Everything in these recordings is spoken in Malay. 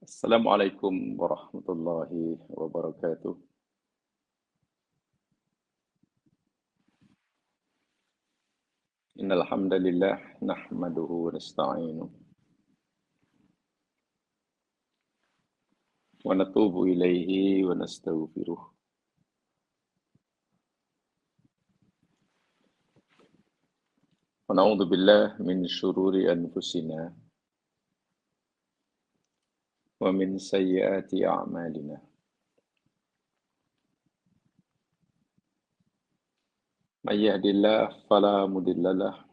Assalamualaikum warahmatullahi wabarakatuh. Innal hamdalillah nahmaduhu wa nasta'inuhu wa natubu ilaihi wa nastaghfiruh. Wa na'udzu billahi min syururi anfusina wa min sayyiati a'malina. May yahdihillahu fala mudilla lahu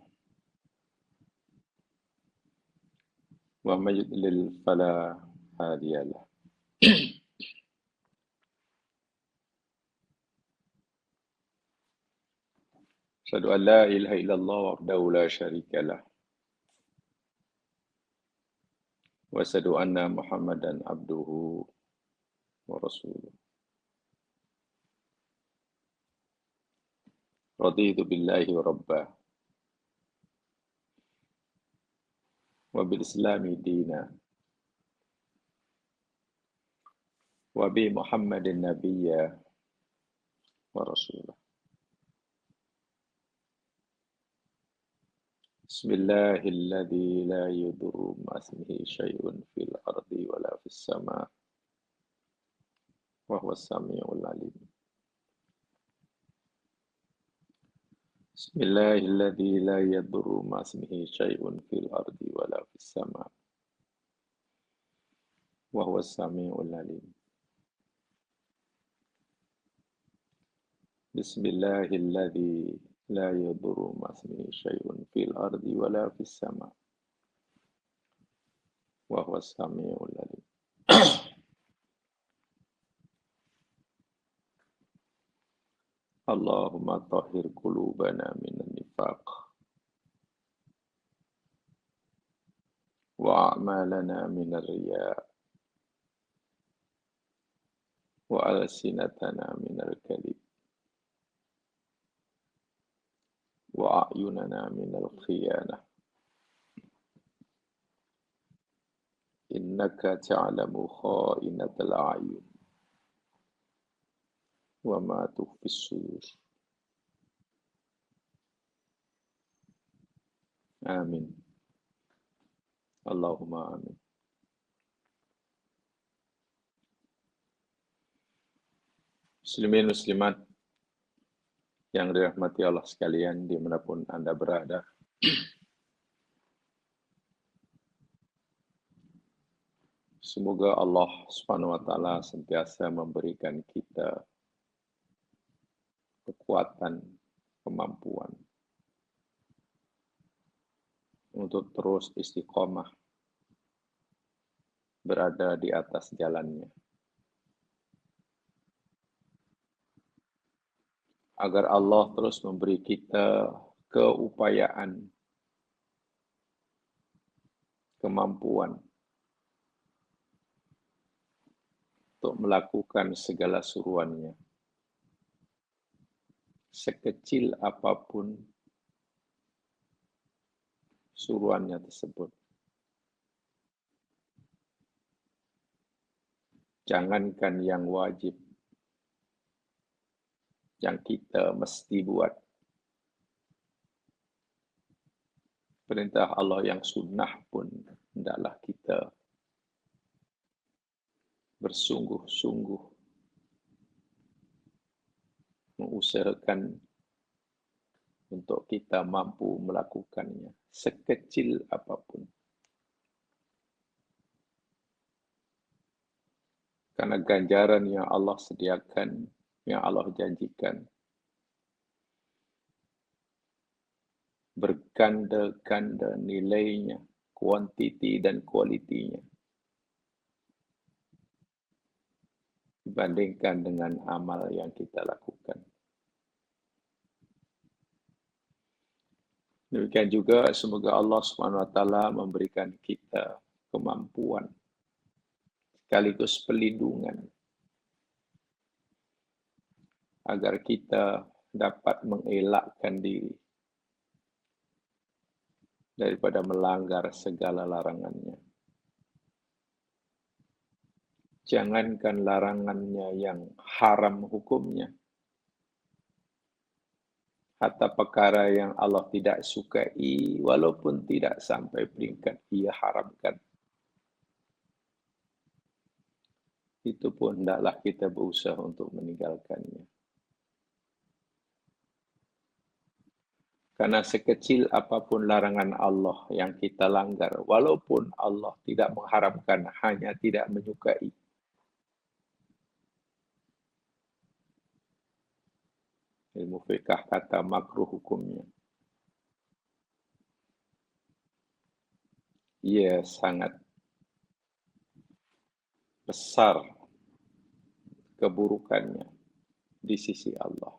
wa may yudlil fala hadiya lahu. Asyhadu an la ilaha illallah wahdahu la syarika lah wa asyhadu anna Muhammadan abduhu wa rasuluh. Raditu billahi rabba wa bil islami dina wa bi Muhammadin nabiyya wa rasulah. Bismillahilladzi la yadurru ma'asmihi syai'un fil ardi wala fis sama' wa huwas samiul alim. Bismillahilladzi la yadurru ma'asmihi syai'un fil ardi wala fis sama' wa huwas samiul alim. Bismillahilladzi la yadurru ma'asmihi syai'un fil ardi wala fis sama' wa huwas samiul alim. Allahumma tahhir qulubana minan nifaq wa a'malana minar riya' wa alsinatana minal kadhib wa a'yunana minal khiyanah. Innaka ta'lamu kha'inatal a'yun wa ma tukhfis sudur. Amin. Allahumma amin. Muslimin muslimat yang dirahmati Allah sekalian dimanapun Anda berada. Semoga Allah Subhanahu wa taala senantiasa memberikan kita kekuatan, kemampuan untuk terus istiqomah berada di atas jalannya. Agar Allah terus memberi kita keupayaan, kemampuan untuk melakukan segala suruannya. Sekecil apapun suruannya tersebut. Jangankan yang wajib, yang kita mesti buat. Perintah Allah yang sunnah pun hendaklah kita bersungguh-sungguh mengusahakan untuk kita mampu melakukannya, sekecil apapun. Karena ganjaran yang Allah sediakan, yang Allah janjikan, berganda-ganda nilainya, kuantiti dan kualitinya, dibandingkan dengan amal yang kita lakukan. Demikian juga semoga Allah Subhanahu wa taala memberikan kita kemampuan sekaligus pelindungan agar kita dapat mengelakkan diri daripada melanggar segala larangannya. Jangankan larangannya yang haram hukumnya, hatta perkara yang Allah tidak sukai, walaupun tidak sampai peringkat Ia haramkan, itu pun hendaklah kita berusaha untuk meninggalkannya. Karena sekecil apapun larangan Allah yang kita langgar, walaupun Allah tidak mengharamkan, hanya tidak menyukai, ilmu fiqh kata makruh hukumnya, ia sangat besar keburukannya di sisi Allah.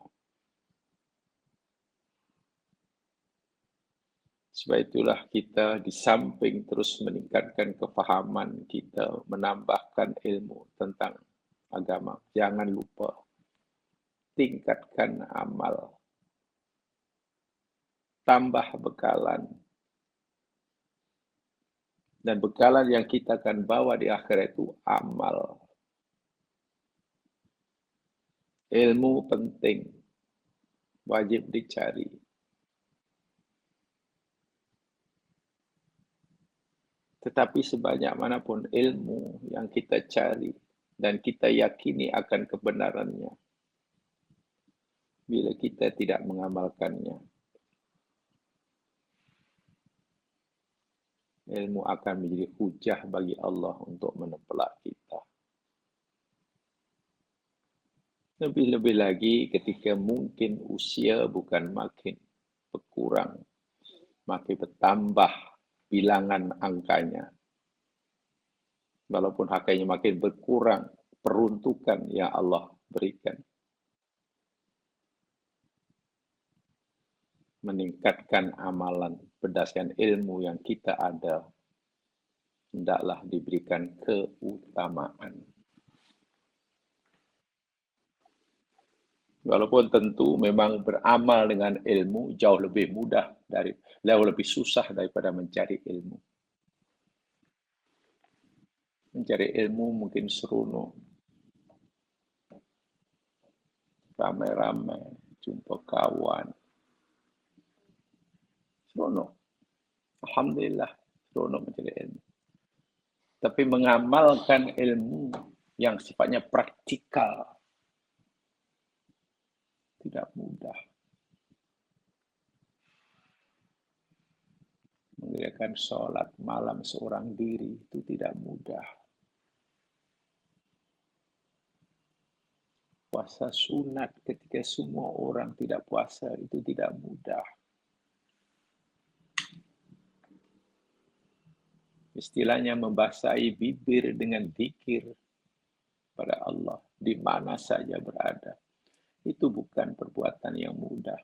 Sebab itulah kita di samping terus meningkatkan kefahaman kita, menambahkan ilmu tentang agama, jangan lupa tingkatkan amal, tambah bekalan. Dan bekalan yang kita akan bawa di akhirat itu amal. Ilmu penting, wajib dicari. Tetapi sebanyak manapun ilmu yang kita cari dan kita yakini akan kebenarannya, bila kita tidak mengamalkannya, ilmu akan menjadi hujah bagi Allah untuk menempelak kita. Lebih-lebih lagi ketika mungkin usia bukan makin berkurang, makin bertambah bilangan angkanya. Walaupun haknya makin berkurang, peruntukan yang Allah berikan. Meningkatkan amalan berdasarkan ilmu yang kita ada, hendaklah diberikan keutamaan. Walaupun tentu memang beramal dengan ilmu jauh lebih mudah, jauh lebih susah daripada mencari ilmu. Mencari ilmu mungkin seronok, ramai-ramai, jumpa kawan, seronok. Alhamdulillah, seronok mencari ilmu. Tapi mengamalkan ilmu yang sifatnya praktikal tidak mudah. Mengerjakan sholat malam seorang diri itu tidak mudah. Puasa sunat ketika semua orang tidak puasa itu tidak mudah. Istilahnya membasahi bibir dengan zikir pada Allah di mana saja berada. Itu bukan perbuatan yang mudah.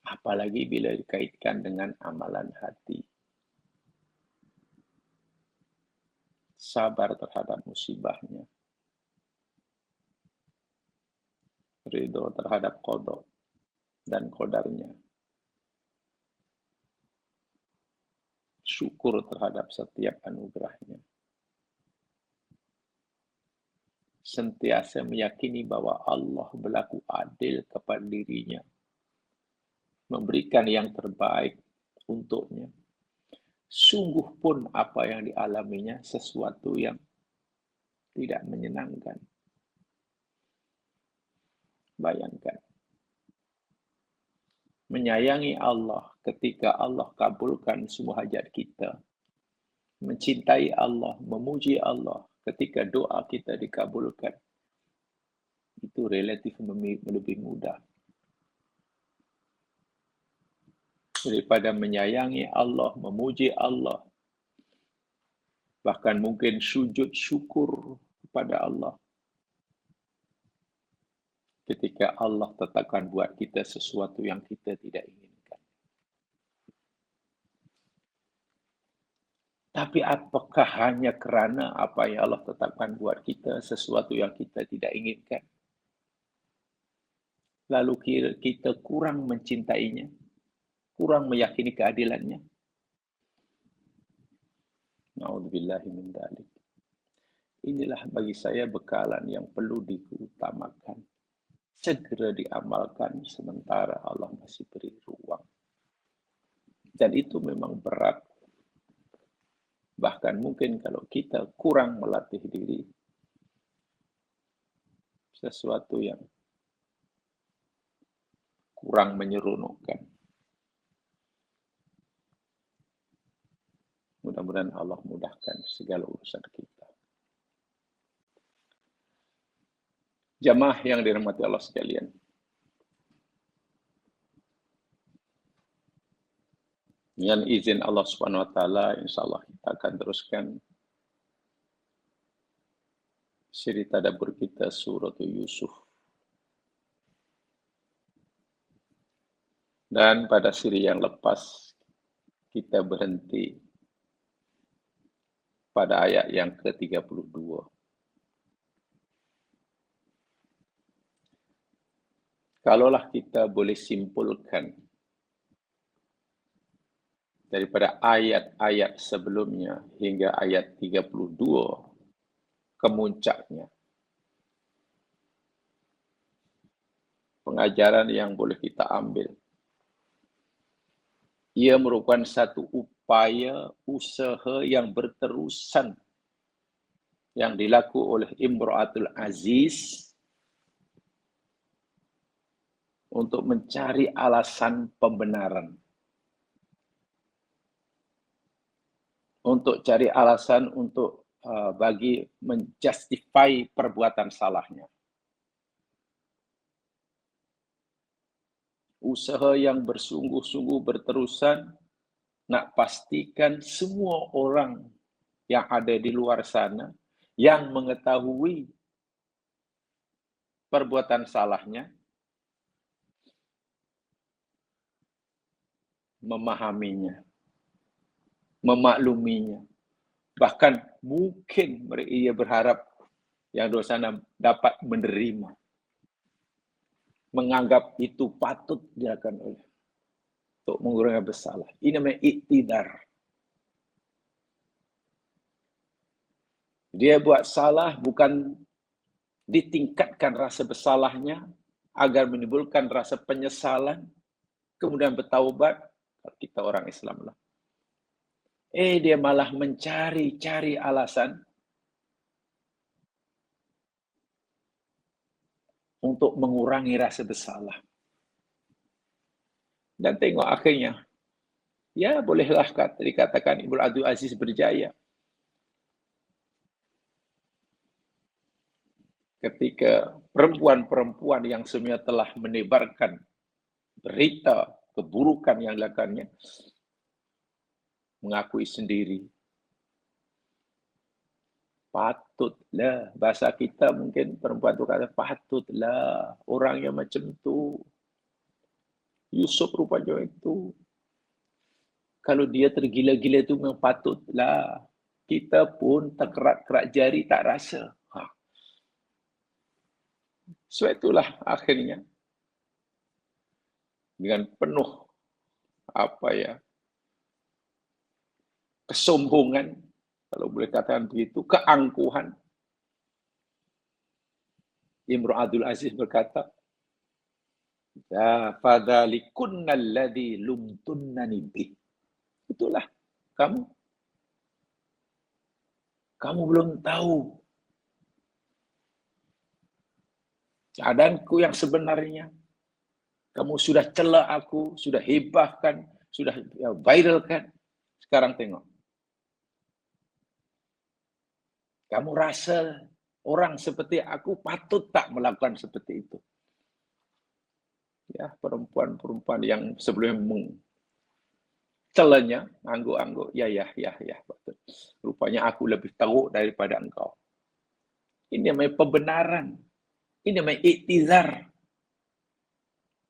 Apalagi bila dikaitkan dengan amalan hati. Sabar terhadap musibahnya. Ridho terhadap qada dan qadarnya. Syukur terhadap setiap anugerahnya. Sentiasa meyakini bahwa Allah berlaku adil kepada dirinya. Memberikan yang terbaik untuknya. Sungguh pun apa yang dialaminya sesuatu yang tidak menyenangkan. Bayangkan. Menyayangi Allah ketika Allah kabulkan semua hajat kita. Mencintai Allah, memuji Allah ketika doa kita dikabulkan. Itu relatif lebih mudah. Daripada menyayangi Allah, memuji Allah. Bahkan mungkin sujud syukur kepada Allah. Ketika Allah tetapkan buat kita sesuatu yang kita tidak inginkan. Tapi apakah hanya kerana apa yang Allah tetapkan buat kita sesuatu yang kita tidak inginkan? Lalu kita kurang mencintainya, kurang meyakini keadilannya. Na'udzubillahi min dzalik. Inilah bagi saya bekalan yang perlu diutamakan. Segera diamalkan sementara Allah masih beri ruang. Dan itu memang berat. Bahkan mungkin kalau kita kurang melatih diri, sesuatu yang kurang menyeronokkan. Mudah-mudahan Allah mudahkan segala urusan kita. Jamaah yang dirahmati Allah sekalian. Dengan izin Allah Subhanahu wa taala, insyaallah kita akan teruskan siri tadabbur kita surah Yusuf. Dan pada siri yang lepas kita berhenti pada ayat yang ke-32. Kalaulah kita boleh simpulkan daripada ayat-ayat sebelumnya hingga ayat 32 kemuncaknya, pengajaran yang boleh kita ambil, ia merupakan satu upaya usaha yang berterusan yang dilakukan oleh Imra'atul Aziz untuk mencari alasan pembenaran. Untuk cari alasan untuk bagi menjustify perbuatan salahnya. Usaha yang bersungguh-sungguh berterusan nak pastikan semua orang yang ada di luar sana yang mengetahui perbuatan salahnya memahaminya, memakluminya. Bahkan mungkin ia berharap yang di sana dapat menerima, menganggap itu patut dilakukan oleh untuk mengurangi bersalah. Ini namanya iktidar. Dia buat salah bukan ditingkatkan rasa bersalahnya agar menimbulkan rasa penyesalan, kemudian bertaubat. Kita orang Islam lah. Dia malah mencari-cari alasan untuk mengurangi rasa bersalah. Dan tengok akhirnya, ya bolehlah dikatakan Ibnu Abdul Aziz berjaya. Ketika perempuan-perempuan yang sebenarnya telah menebarkan berita keburukan yang dilakukannya, mengakui sendiri. Patutlah, bahasa kita mungkin perempuan itu kata, patutlah orang yang macam tu. Yusuf rupanya itu. Kalau dia tergila-gila itu memang patutlah. Kita pun terkerak-kerak jari tak rasa. Sebab itulah akhirnya dengan penuh kesombongan, kalau boleh katakan begitu, keangkuhan, Imra'atul Aziz berkata, "Ya fadzalikunna alladzi lumtunnani bih." Itulah kamu belum tahu keadaanku yang sebenarnya. Kamu sudah cela aku, sudah hebahkan, sudah viralkan. Sekarang tengok. Kamu rasa orang seperti aku patut tak melakukan seperti itu? Ya, perempuan-perempuan yang sebelumnya celanya, angguk-angguk, ya, betul. Rupanya aku lebih teruk daripada engkau. Ini namanya pembenaran. Ini namanya iktizar.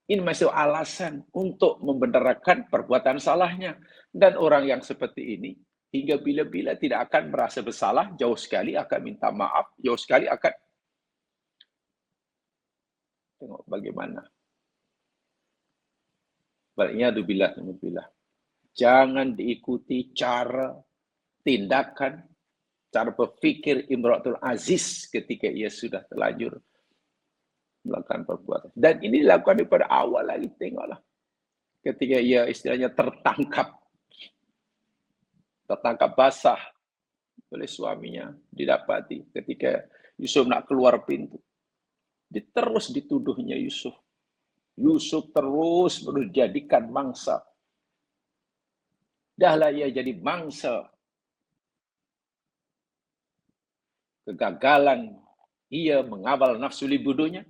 Ini masih alasan untuk membenarkan perbuatan salahnya. Dan orang yang seperti ini, hingga bila-bila tidak akan merasa bersalah, jauh sekali akan minta maaf, jauh sekali akan tengok bagaimana. Baliknya, billah. Jangan diikuti cara tindakan, cara berpikir Imratul Aziz ketika ia sudah terlanjur melakukan perbuatan. Dan ini dilakukan daripada awal lagi, tengoklah. Ketika ia istilahnya tertangkap basah oleh suaminya, didapati ketika Yusuf nak keluar pintu. Terus dituduhnya Yusuf. Yusuf terus dijadikan mangsa. Dahlah ia jadi mangsa. Kegagalan ia mengawal nafsu libidonya.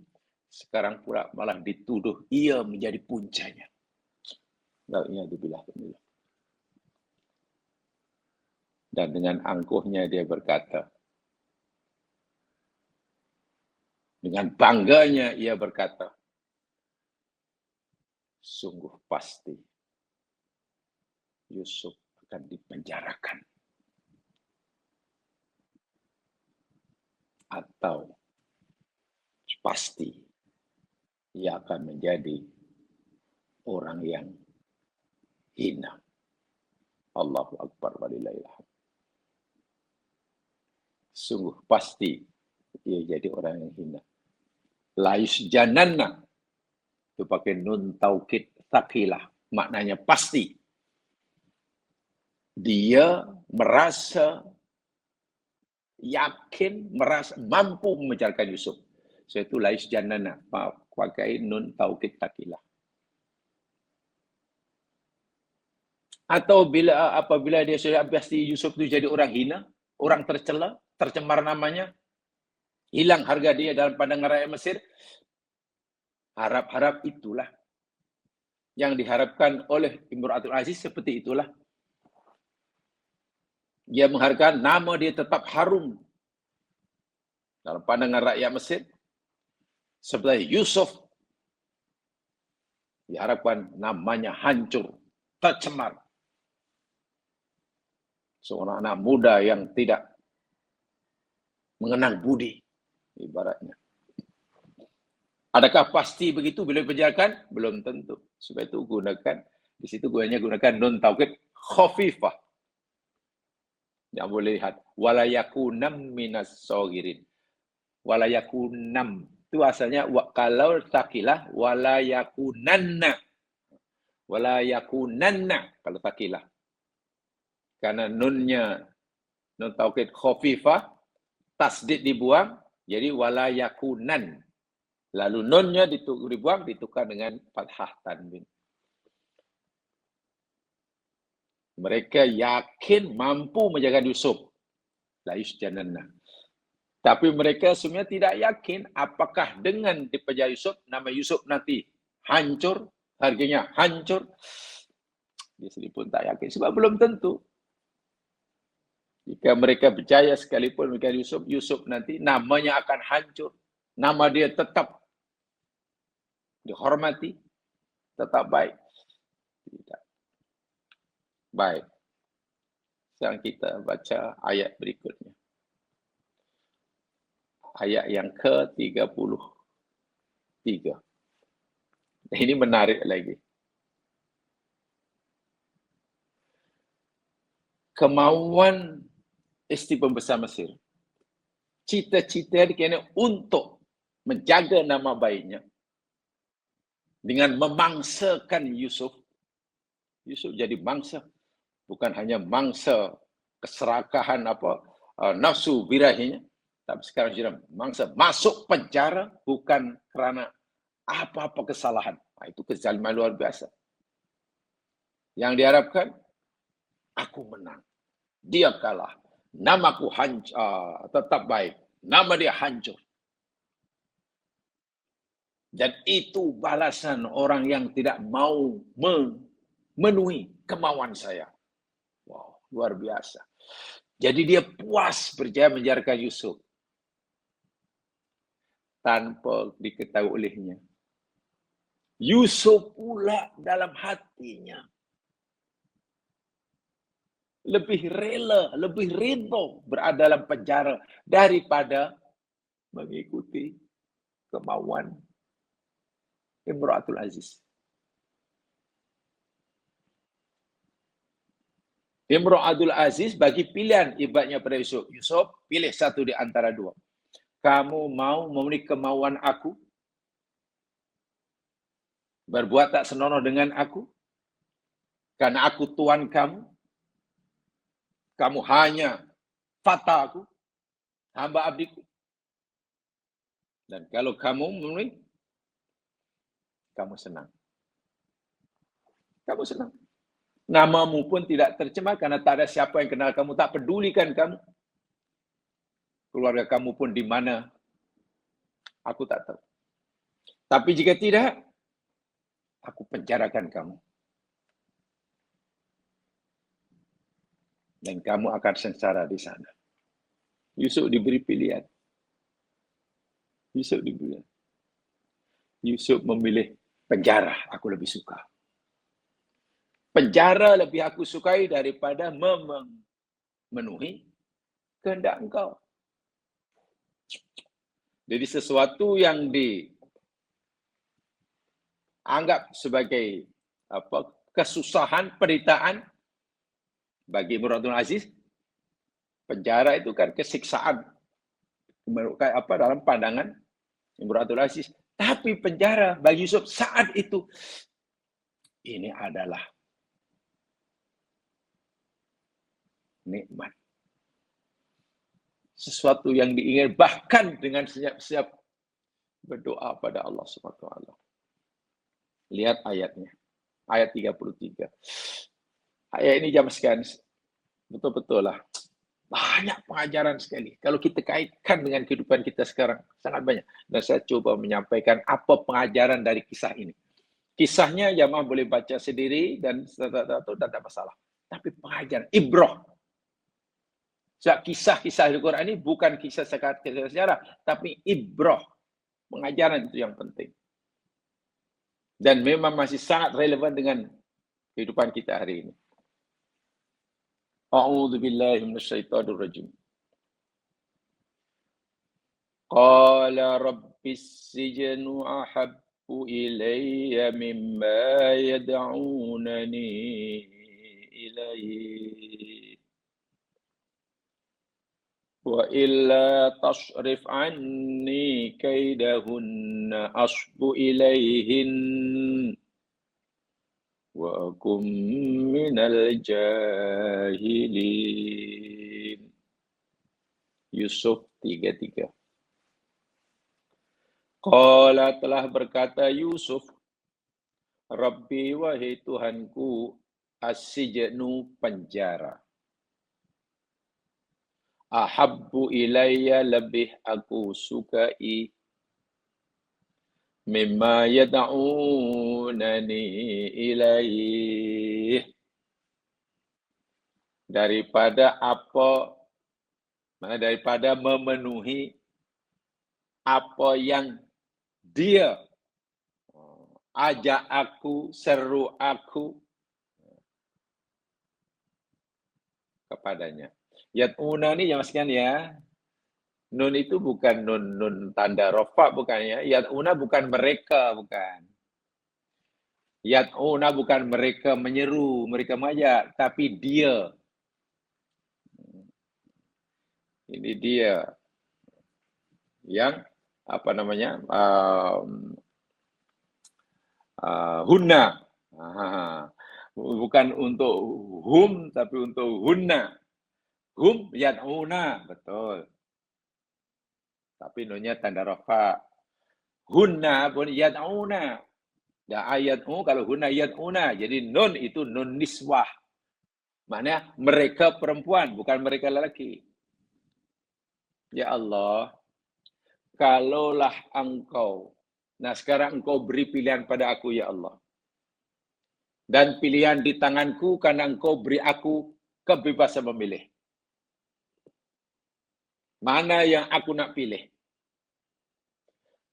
Sekarang pula malah dituduh ia menjadi puncanya. Dan dengan angkuhnya dia berkata, dengan bangganya ia berkata, sungguh pasti Yusuf akan dipenjarakan. Atau pasti ia akan menjadi orang yang hina. Allahu Akbar walillahilhamd. Sungguh pasti ia jadi orang yang hina. La yusjananna. Itu pakai nun taukid tsaqilah. Maknanya pasti. Dia merasa yakin, merasa mampu memenjarakan Yusuf. So itu la yusjananna. Pakai nun taukid tsaqilah. Atau apabila dia sudah pasti Yusuf itu jadi orang hina, orang tercela, tercemar namanya, hilang harga dia dalam pandangan rakyat Mesir, harap-harap itulah yang diharapkan oleh Imratul Aziz, seperti itulah. Dia mengharapkan nama dia tetap harum dalam pandangan rakyat Mesir, seperti Yusuf diharapkan namanya hancur, tercemar. Seorang anak muda yang tidak mengenal budi, ibaratnya. Adakah pasti begitu bila dipenjarakan? Belum tentu. Sebab itu di situ gunakan nun taukid khafifah. Yang boleh lihat. Walayakunam minas sogirin. Walayakunam. Itu asalnya, kalau takilah, walayakunanna. Walayakunanna. Kalau takilah. Karena nun taukid khafifah, tasdid dibuang, jadi walayakunan. Lalu nunnya dibuang, ditukar dengan fathah tanwin. Mereka yakin mampu menjaga Yusuf. La yusjananna. Tapi mereka sebenarnya tidak yakin apakah dengan dipenjara Yusuf, nama Yusuf nanti hancur, harganya hancur. Dia sendiri pun tak yakin, sebab belum tentu. Jika mereka percaya sekalipun mereka Yusuf nanti namanya akan hancur. Nama dia tetap dihormati, tetap baik. Tidak. Baik. Sekarang kita baca ayat berikutnya. Ayat yang ke-33. Ini menarik lagi. Kemauan isteri pembesar Mesir, cita-cita dia untuk menjaga nama baiknya dengan memangsakan Yusuf. Yusuf jadi mangsa, bukan hanya mangsa keserakahan nafsu birahinya, tapi sekarang jadi mangsa masuk penjara bukan kerana apa-apa kesalahan. Itu kezaliman luar biasa. Yang diharapkan, aku menang, dia kalah, namaku tetap baik, nama dia hancur. Dan itu balasan orang yang tidak mau memenuhi kemauan saya. Wow, luar biasa. Jadi dia puas berjaya menjarakan Yusuf tanpa diketahui olehnya. Yusuf pula dalam hatinya lebih rela, lebih ridho berada dalam penjara daripada mengikuti kemauan Imratul Aziz. Imra'atul Aziz bagi pilihan ibaratnya pada Yusuf. Yusuf, pilih satu di antara dua. Kamu mau memenuhi kemauan aku? Berbuat tak senonoh dengan aku? Karena aku Tuhan kamu? Kamu hanya fata aku? Hamba abdiku? Dan kalau kamu memenuhi, kamu senang. Kamu senang. Namamu pun tidak tercemar karena tak ada siapa yang kenal kamu. Tak pedulikan kamu. Keluarga kamu pun di mana, aku tak tahu. Tapi jika tidak, aku penjarakan kamu. Dan kamu akan sengsara di sana. Yusuf diberi pilihan. Yusuf diberi. Yusuf memilih penjara, aku lebih suka. Penjara lebih aku sukai daripada memenuhi kehendak engkau. Jadi sesuatu yang dianggap sebagai kesusahan, penderitaan bagi Imra'atul Aziz, penjara itu kan kesiksaan dalam pandangan Imra'atul Aziz. Tapi penjara bagi Yusuf saat itu ini adalah nikmat. Sesuatu yang diingin bahkan dengan siap-siap berdoa pada Allah Subhanahu wa taala. Lihat ayatnya. Ayat 33. Ayat ini jam sekian betul-betul lah. Banyak pengajaran sekali. Kalau kita kaitkan dengan kehidupan kita sekarang, sangat banyak. Dan saya coba menyampaikan apa pengajaran dari kisah ini. Kisahnya jamaah boleh baca sendiri dan tidak ada masalah. Tapi pengajaran, ibrah. Kisah-kisah di Quran ini bukan kisah sejarah, tapi ibrah. Pengajaran itu yang penting. Dan memang masih sangat relevan dengan kehidupan kita hari ini. A'udzu billahi minasyaitonir rajim. Qala rabbis sijnu ahabbu ilayya mimma yad'unani ilayhi. Wa illa tasrif anni kaidahunna asbu ilayhin wa akum minal jahilin. Yusuf 33. Qala telah berkata Yusuf, Rabbi wahai Tuhanku, as-sijnu penjara. Ahabbu ilayya lebih aku sukai mimma yad'unani ilaih daripada memenuhi apa yang dia ajak aku, seru aku kepadanya. Yad'una ini yang sekian ya. Nun itu bukan nun tanda rofa bukan ya. Yad'una bukan mereka, bukan. Yad'una bukan mereka menyeru, mereka mengajak, tapi dia. Ini dia yang hunna. Bukan untuk hum, tapi untuk hunna. Hum yad'una, betul. Tapi nunnya tanda rafa. Hunna pun yad'una. Dan ayat'u kalau hunna yad'una. Jadi nun itu nun niswah. Maknanya mereka perempuan, bukan mereka lelaki. Ya Allah, kalaulah engkau, nah sekarang engkau beri pilihan pada aku ya Allah. Dan pilihan di tanganku karena engkau beri aku kebebasan memilih. Mana yang aku nak pilih?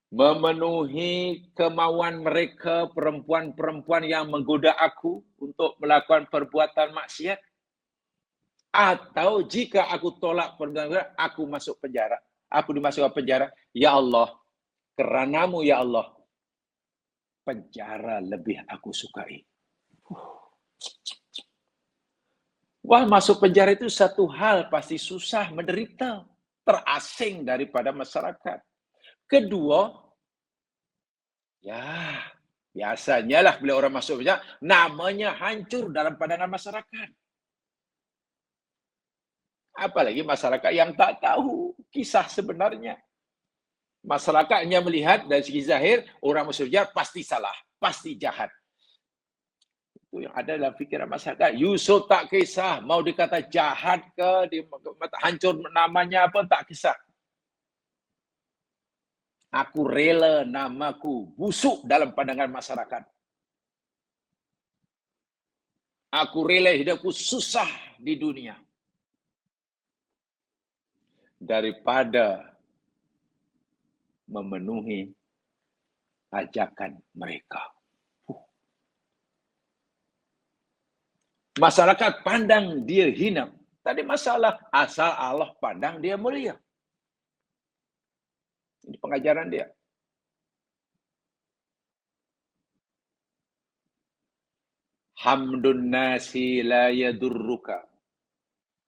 Memenuhi kemauan mereka perempuan-perempuan yang menggoda aku untuk melakukan perbuatan maksiat? Atau jika aku tolak perbuatan, aku masuk penjara. Aku dimasukkan penjara. Ya Allah, kerana-Mu ya Allah, penjara lebih aku sukai. Wah, masuk penjara itu satu hal pasti susah, menderita, terasing daripada masyarakat. Kedua, ya biasanya lah bila orang masuk penjara, namanya hancur dalam pandangan masyarakat. Apalagi masyarakat yang tak tahu kisah sebenarnya. Masyarakatnya melihat dari segi zahir, orang masuk penjara pasti salah, pasti jahat. Itu yang ada dalam fikiran masyarakat. Yusuf tak kisah, mau dikata jahat ke, hancur namanya apa, tak kisah. Aku rela namaku busuk dalam pandangan masyarakat. Aku rela hidupku susah di dunia. Daripada memenuhi ajakan mereka. Masyarakat pandang dia hina. Tadi masalah asal Allah pandang dia mulia. Ini pengajaran dia. Hamdun nasi la yadurruka.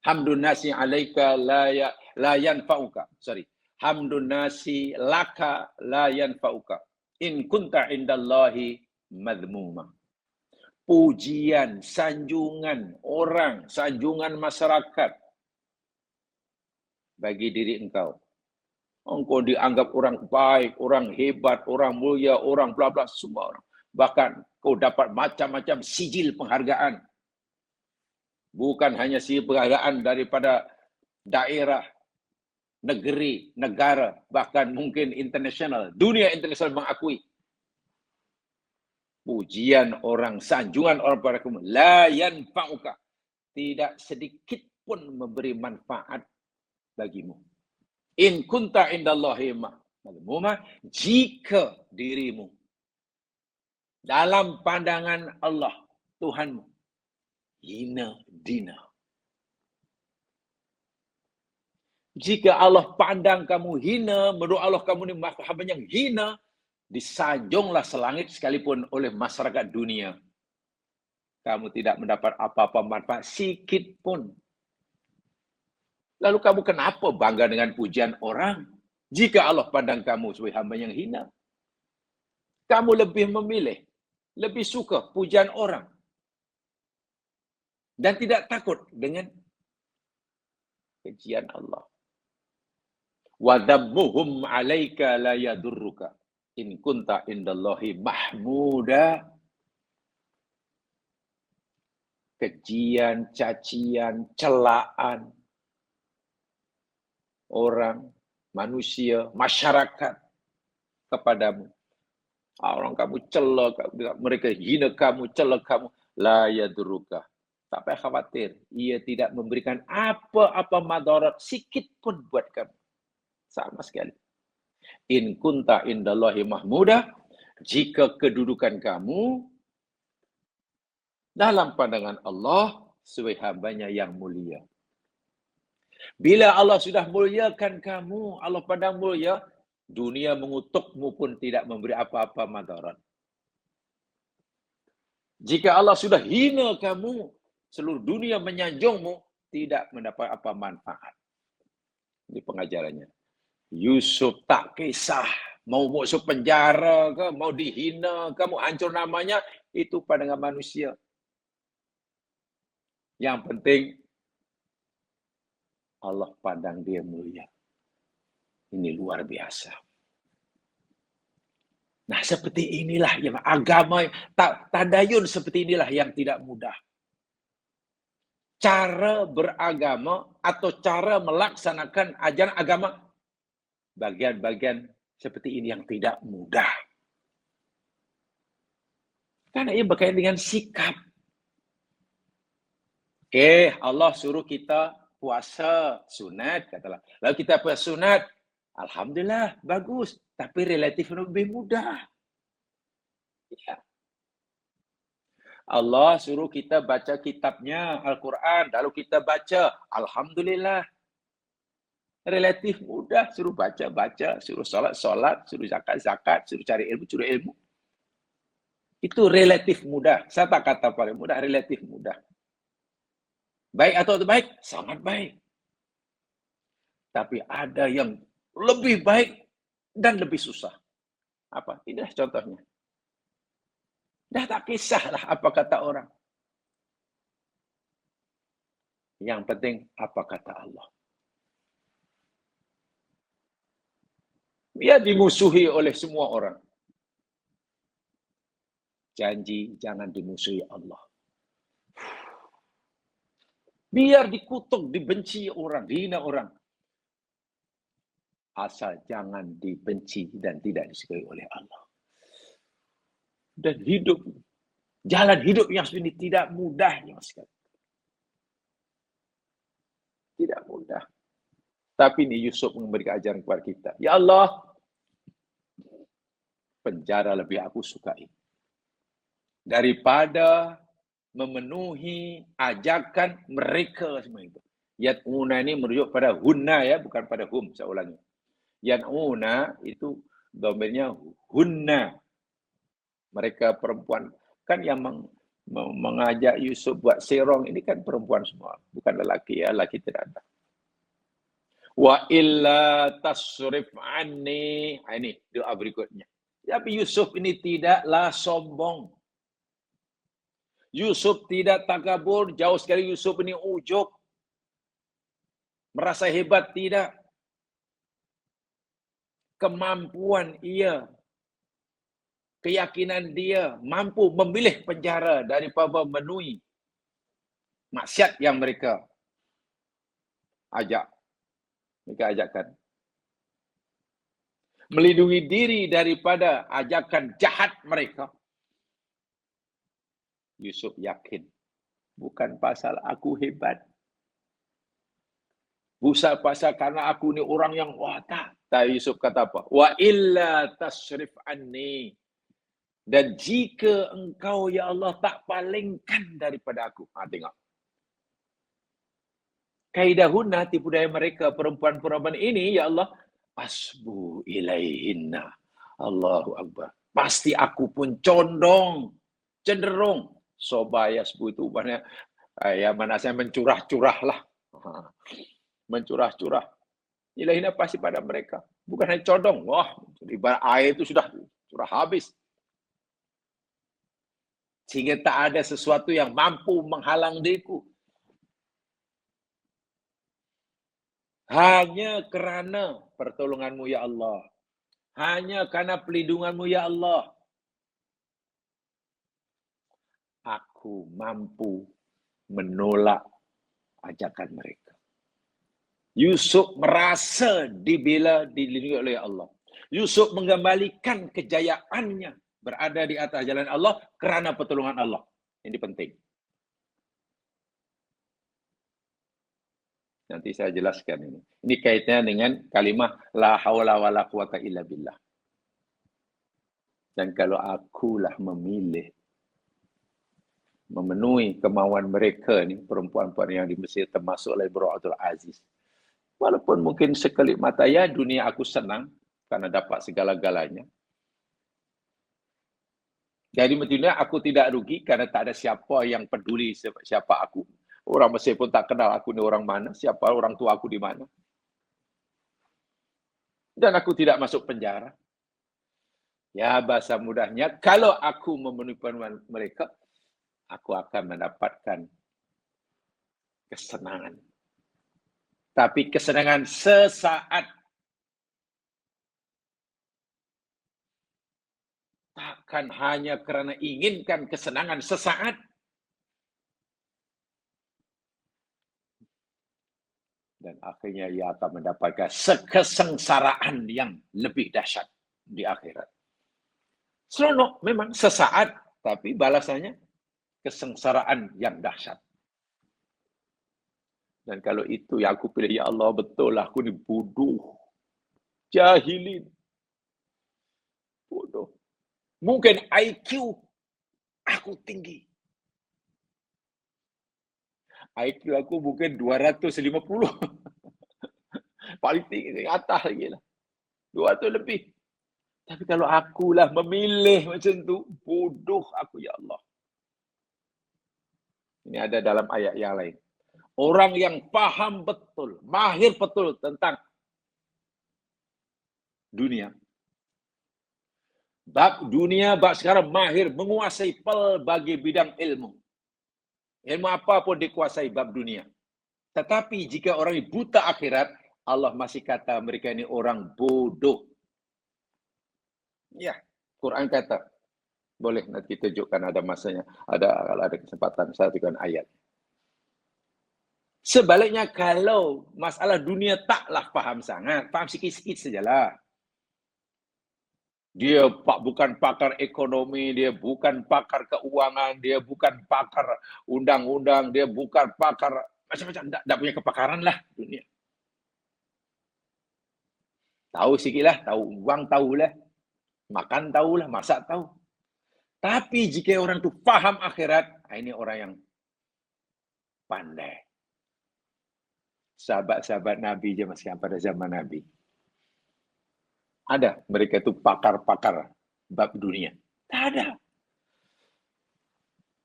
Hamdun nasi alaika la yanfa'uka. Sorry. Hamdun nasi laka la yanfa'uka. In kunta indallahi madhmuma. Pujian, sanjungan orang, sanjungan masyarakat bagi diri engkau. Engkau dianggap orang baik, orang hebat, orang mulia, orang bla bla, semua orang. Bahkan kau dapat macam-macam sijil penghargaan. Bukan hanya sijil penghargaan daripada daerah, negeri, negara, bahkan mungkin internasional. Dunia internasional mengakui. Pujian orang, sanjungan orang pada kamu, la yanfa'uka, tidak sedikit pun memberi manfaat bagimu. In kunta indallahi madhmuma, jika dirimu dalam pandangan Allah, Tuhanmu, hina dina. Jika Allah pandang kamu hina, menurut Allah kamu ni hamba yang hina, disanjunglah selangit sekalipun oleh masyarakat dunia. Kamu tidak mendapat apa-apa manfaat sikit pun. Lalu kamu kenapa bangga dengan pujian orang? Jika Allah pandang kamu sebagai hamba yang hina. Kamu lebih memilih, lebih suka pujian orang. Dan tidak takut dengan kejian Allah. Wa dhammuhum 'alaika la yadurruka. In kunta indallahi mahmuda. Kejian, cacian, celaan orang, manusia, masyarakat kepadamu. Orang kamu cela, mereka hina kamu, cela kamu, la yadurruka. Tak payah khawatir, ia tidak memberikan apa-apa madarat sikit pun buat kamu. Sama sekali. In kunta indallahi mahmuda, jika kedudukan kamu dalam pandangan Allah sebagai hambanya yang mulia. Bila Allah sudah muliakan kamu, Allah pandang mulia, dunia mengutukmu pun tidak memberi apa-apa madarat. Jika Allah sudah hina kamu, seluruh dunia menyanjungmu, tidak mendapat apa manfaat. Ini pengajarannya. Yusuf tak kisah, mau masuk penjara ke, mau dihina, kamu hancur namanya, itu pandangan manusia. Yang penting, Allah pandang dia mulia. Ini luar biasa. Nah, seperti inilah yang agama, tadayun seperti inilah yang tidak mudah. Cara beragama atau cara melaksanakan ajaran agama, bagian-bagian seperti ini yang tidak mudah. Karena ia berkaitan dengan sikap. Oke, Allah suruh kita puasa sunat, katalah. Lalu kita puasa sunat, alhamdulillah, bagus. Tapi relatif lebih mudah. Ya. Allah suruh kita baca kitabnya, Al-Quran. Lalu kita baca, alhamdulillah. Relatif mudah, suruh baca, suruh solat, suruh zakat, suruh cari ilmu. Itu relatif mudah. Saya tak kata paling mudah, relatif mudah. Baik atau tidak baik? Sangat baik. Tapi ada yang lebih baik dan lebih susah. Apa? Inilah contohnya. Dah tak kisahlah apa kata orang. Yang penting apa kata Allah. Dia dimusuhi oleh semua orang. Janji jangan dimusuhi Allah. Biar dikutuk, dibenci orang, dihina orang. Asal jangan dibenci dan tidak disukai oleh Allah. Dan hidup, jalan hidup yang ini tidak mudah. Tidak mudah. Tapi ini Yusuf memberikan ajaran kepada kita. Ya Allah, penjara lebih aku sukai. Daripada memenuhi ajakan mereka semua itu. Yat'una ini merujuk pada hunna ya, bukan pada hum, saya ulangi. Yat'una itu domainnya hunna. Mereka perempuan. Kan yang mengajak Yusuf buat serong ini kan perempuan semua. Bukan lelaki ya, lelaki tidak ada. Wa illa tasrif anni. Ini doa berikutnya. Tapi Yusuf ini tidaklah sombong. Yusuf tidak takabur, jauh sekali Yusuf ini ujub. Merasa hebat, tidak. Kemampuan ia, keyakinan dia mampu memilih penjara daripada memenuhi maksiat yang mereka ajakkan. Melindungi diri daripada ajakan jahat mereka. Yusuf yakin, bukan pasal aku hebat. Bukan pasal karena aku ni orang yang wah tak. Tapi Yusuf kata apa? Wa illa tasrif anni. Dan jika engkau ya Allah tak palingkan daripada aku. Tengok. Kaidahunna, tipu daya mereka perempuan-perempuan ini ya Allah, asbu ilaihinna. Allahu Akbar. Pasti aku pun cenderung. Sobayasbu itu maknanya ya mana saya mencurah-curah lah. Mencurah-curah. Ilahina pasti pada mereka. Bukan hanya condong. Wah, ibarat air itu sudah curah habis. Sehingga tak ada sesuatu yang mampu menghalang diriku. Hanya kerana pertolonganmu ya Allah. Hanya kerana pelindunganmu ya Allah. Aku mampu menolak ajakan mereka. Yusuf merasa dibela, dilindungi oleh Allah. Yusuf mengembalikan kejayaannya berada di atas jalan Allah kerana pertolongan Allah. Ini penting. Nanti saya jelaskan ini. Ini kaitannya dengan kalimah la haula wala quwata illa billah. Dan kalau akulah memilih memenuhi kemauan mereka ni, perempuan-perempuan yang di Mesir termasuk oleh Imratul Aziz. Walaupun mungkin sekelip mata ya dunia aku senang kerana dapat segala-galanya. Jadi dunia aku tidak rugi kerana tak ada siapa yang peduli siapa aku. Orang Mesir pun tak kenal aku ni orang mana, siapa orang tua aku di mana. Dan aku tidak masuk penjara. Ya bahasa mudahnya, kalau aku memenuhi permohonan mereka, aku akan mendapatkan kesenangan. Tapi kesenangan sesaat. Takkan hanya kerana inginkan kesenangan sesaat. Dan akhirnya ia akan mendapatkan kesengsaraan yang lebih dahsyat di akhirat. Seronok memang sesaat, tapi balasannya kesengsaraan yang dahsyat. Dan kalau itu yang aku pilih, ya Allah, betul lah aku ni bodoh. Jahilin. Bodoh. Mungkin IQ aku tinggi. IQ aku mungkin 250. Paling tinggi, atas lagi lah. 200 lebih. Tapi kalau akulah memilih macam tu, bodoh aku, ya Allah. Ini ada dalam ayat yang lain. Orang yang paham betul, mahir betul tentang dunia. Bab dunia, bab sekarang mahir menguasai pelbagai bidang ilmu. Ilmu apa pun dikuasai bab dunia. Tetapi jika orang buta akhirat, Allah masih kata mereka ini orang bodoh. Ya, Quran kata. Boleh nanti kita tunjukkan ada masanya. Kalau ada kesempatan saya tunjukkan ayat. Sebaliknya kalau masalah dunia taklah faham sangat, faham sikit-sikit sajalah. Dia bukan pakar ekonomi, dia bukan pakar keuangan, dia bukan pakar undang-undang, dia bukan pakar macam-macam, tak punya kepakaran lah dunia. Tahu sikitlah, tahu uang tahulah, makan tahulah, masak tahu. Tapi jika orang tu faham akhirat, ini orang yang pandai. Sahabat-sahabat Nabi je masih pada zaman Nabi. Ada mereka tu pakar-pakar bab dunia. Tak ada.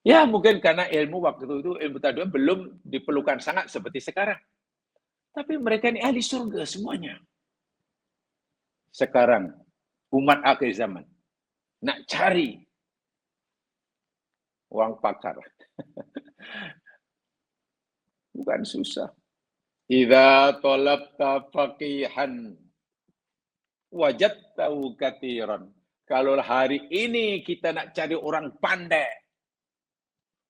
Ya mungkin karena ilmu waktu itu ilmu tadi belum diperlukan sangat seperti sekarang. Tapi mereka ini ahli surga semuanya. Sekarang umat akhir zaman nak cari orang pakar. Bukan susah. Idza talabta faqihan wajadtahu katiran. Kalau hari ini kita nak cari orang pandai.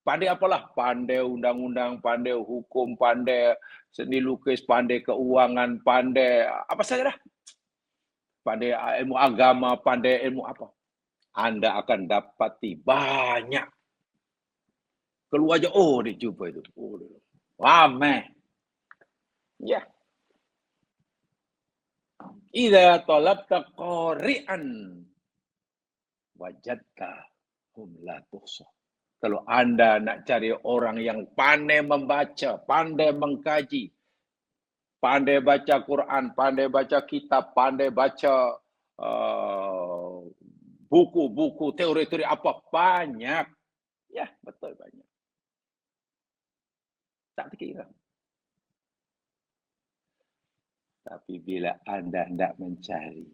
Pandai apalah? Pandai undang-undang, pandai hukum, pandai seni lukis, pandai keuangan, pandai apa saja dah. Pandai ilmu agama, pandai ilmu apa. Anda akan dapati banyak. Keluar aja, oh dia jumpa itu. Oh, ramai. Ya. Idza talabta qari'an wajadta hum la tuhsa. Kalau Anda nak cari orang yang pandai membaca, pandai mengkaji, pandai baca Quran, pandai baca kitab, pandai baca buku-buku, teori-teori apa, banyak. Ya, betul banyak. Tak terkira. Tapi bila Anda hendak mencari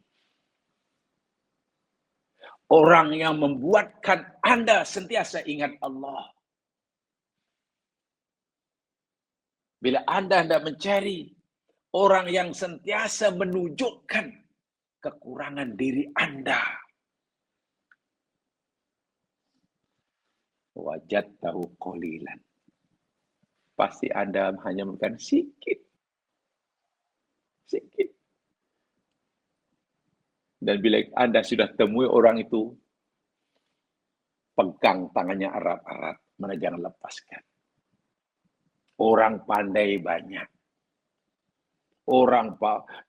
orang yang membuatkan Anda sentiasa ingat Allah. Bila Anda hendak mencari orang yang sentiasa menunjukkan kekurangan diri Anda. Wajadtahu qalilan. Pasti Anda hanya makan sikit. Sikit. Dan bila Anda sudah temui orang itu, pegang tangannya erat-erat, mana jangan lepaskan. Orang pandai banyak. Orang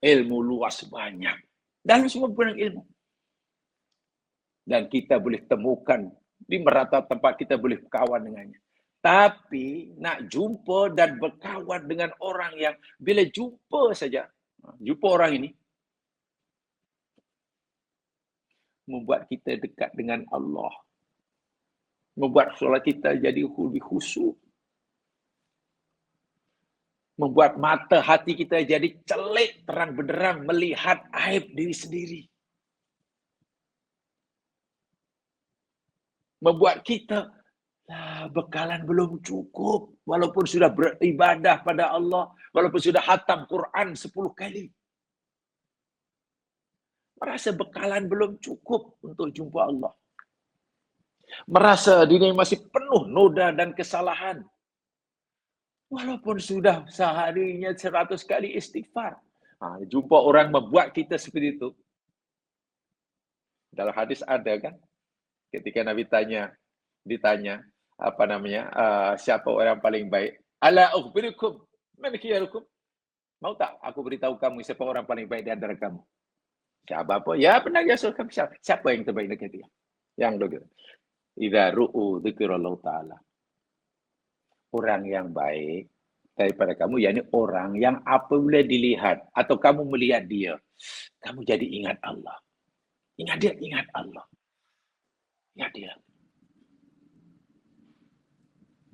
ilmu luas banyak. Dalam semua bidang ilmu. Dan kita boleh temukan di merata tempat kita boleh berkawan dengannya. Tapi nak jumpa dan berkawan dengan orang yang bila jumpa saja, jumpa orang ini, membuat kita dekat dengan Allah. Membuat solat kita jadi lebih khusyuk. Membuat mata hati kita jadi celik, terang benderang, melihat aib diri sendiri. Membuat kita, bekalan belum cukup. Walaupun sudah beribadah pada Allah, walaupun sudah khatam Quran 10 kali. Merasa bekalan belum cukup untuk jumpa Allah. Merasa diri masih penuh noda dan kesalahan. Walaupun sudah seharinya 100 kali istighfar. Jumpa orang membuat kita seperti itu. Dalam hadis ada kan? Ketika Nabi ditanya, siapa orang paling baik? Ala ukhbirukum man khiyarukum? Mau tak aku beritahu kamu siapa orang paling baik di antara kamu? Siapa apa? Ya benar ya Rasul. Siapa yang terbaik dekat dia? Yang begitu. Idza ru'u dzikrallahu ta'ala. Orang yang baik daripada kamu, yakni orang yang apabila dilihat atau kamu melihat dia, kamu jadi ingat Allah. Ingat dia, ingat Allah. Ingat dia.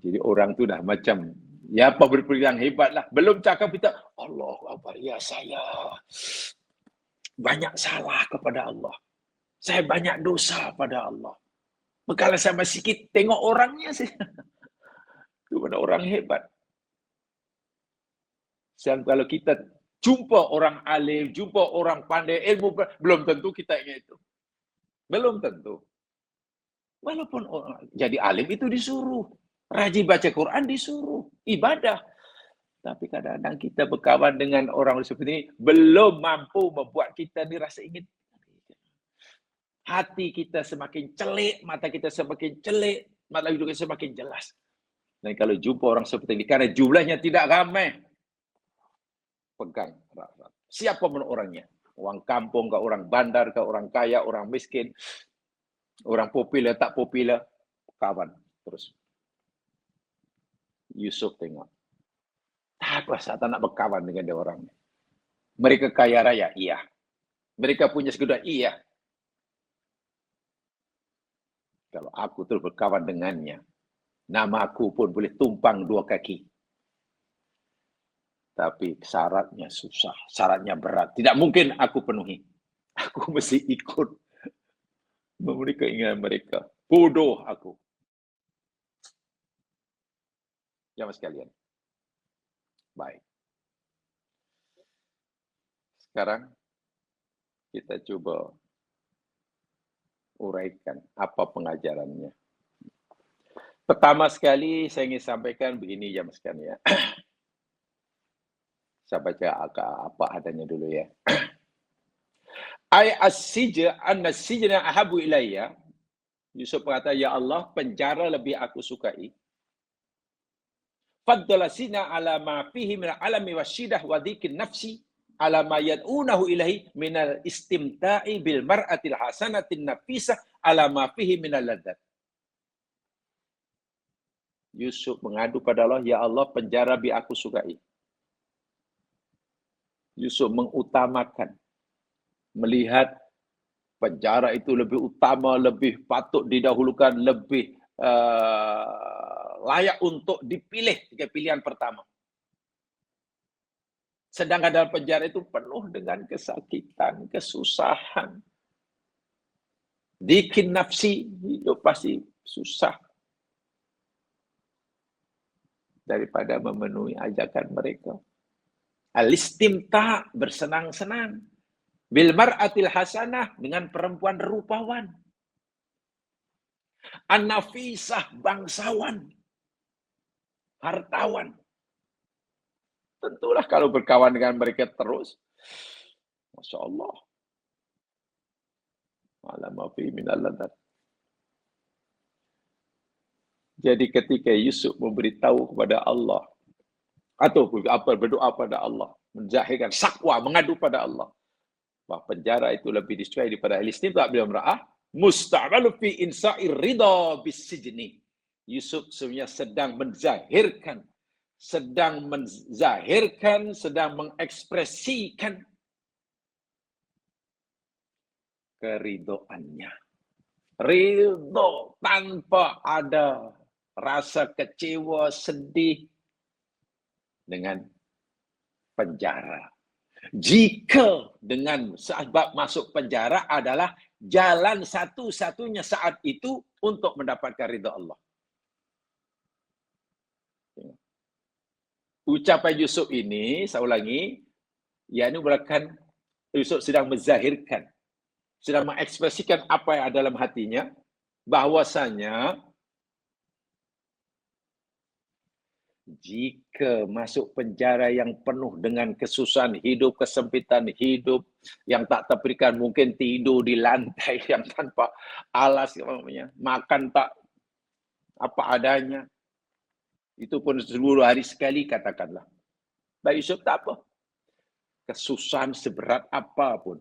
Jadi orang tu dah macam Ya, apa yang hebatlah. Belum cakap kita, Allahu Akbar, ya saya banyak salah kepada Allah. Saya banyak dosa pada Allah. Kalau saya masih sikit, tengok orangnya sih. Itu mana orang hebat. Kalau kita jumpa orang alim, jumpa orang pandai ilmu, belum tentu kita ingat itu. Belum tentu. Walaupun orang jadi alim itu disuruh. Rajin baca Quran disuruh. Ibadah. Tapi kadang-kadang kita berkawan dengan orang seperti ini, belum mampu membuat kita ni rasa ingin. Hati kita semakin celik, mata kita semakin celik, mata hidup kita semakin jelas. Dan kalau jumpa orang seperti ini, karena jumlahnya tidak ramai, pegang erat-erat. Siapa pun orangnya. Orang kampung ke orang bandar ke orang kaya, orang miskin, orang popular tak popular, kawan terus. Yusuf tengok. Tak apa, saya tak nak berkawan dengan dia orang. Mereka kaya raya, iya. Mereka punya segudang, iya. Kalau aku terus berkawan dengannya, nama aku pun boleh tumpang dua kaki. Tapi syaratnya susah, syaratnya berat. Tidak mungkin aku penuhi. Aku mesti ikut memenuhi keinginan mereka. Bodoh aku. Jamaah sekalian. Baik. Sekarang kita coba uraikan apa pengajarannya. Pertama sekali saya ingin sampaikan begini jamaah sekalian. Saya baca apa adanya dulu ya. Ay as-sijna an-sijna ahabu ilayya. Yusuf berkata, ya Allah, penjara lebih aku sukai. Faddala sina ala ma fihi min alami wasyidah wa dhikin nafsi ala ma yad'unahu ilahi min al-istimta'i bil mar'atil hasanatin nafisah ala ma fihi min al-ladzat. Yusuf mengadu pada Allah, ya Allah, penjara lebih aku sukai. Yusuf mengutamakan, melihat penjara itu lebih utama, lebih patut didahulukan, lebih layak untuk dipilih sebagai pilihan pertama. Sedangkan dalam penjara itu penuh dengan kesakitan, kesusahan. Dikin nafsi, hidup pasti susah. Daripada memenuhi ajakan mereka. Al-istimta, bersenang-senang. Bil mar'atil hasanah, dengan perempuan rupawan. An-nafisah, bangsawan. Hartawan. Tentulah kalau berkawan dengan mereka terus, Masya Allah. Alamafi minal-ladat. Jadi ketika Yusuf memberitahu kepada Allah, atau berdoa pada Allah, menjahirkan sakwa, mengadu pada Allah, bahawa penjara itu lebih disukai daripada al-istimta' bil mar'ah, musta'malu fi insa'ir ridha bis-sijni. Yusuf sebenarnya sedang menzahirkan, sedang mengekspresikan keridoannya. Ridho tanpa ada rasa kecewa, sedih dengan penjara. Jika dengan sebab masuk penjara adalah jalan satu-satunya saat itu untuk mendapatkan ridha Allah. Ucapan Yusuf ini, saya ulangi, yakni merupakan Yusuf sedang menzahirkan, sedang mengekspresikan apa yang ada dalam hatinya, bahwasanya jika masuk penjara yang penuh dengan kesusahan hidup, kesempitan hidup, yang tak terpikirkan, mungkin tidur di lantai yang tanpa alas, makan tak apa adanya, itu pun 10 hari sekali katakanlah. Baik Yusuf tak apa. Kesusahan seberat apapun,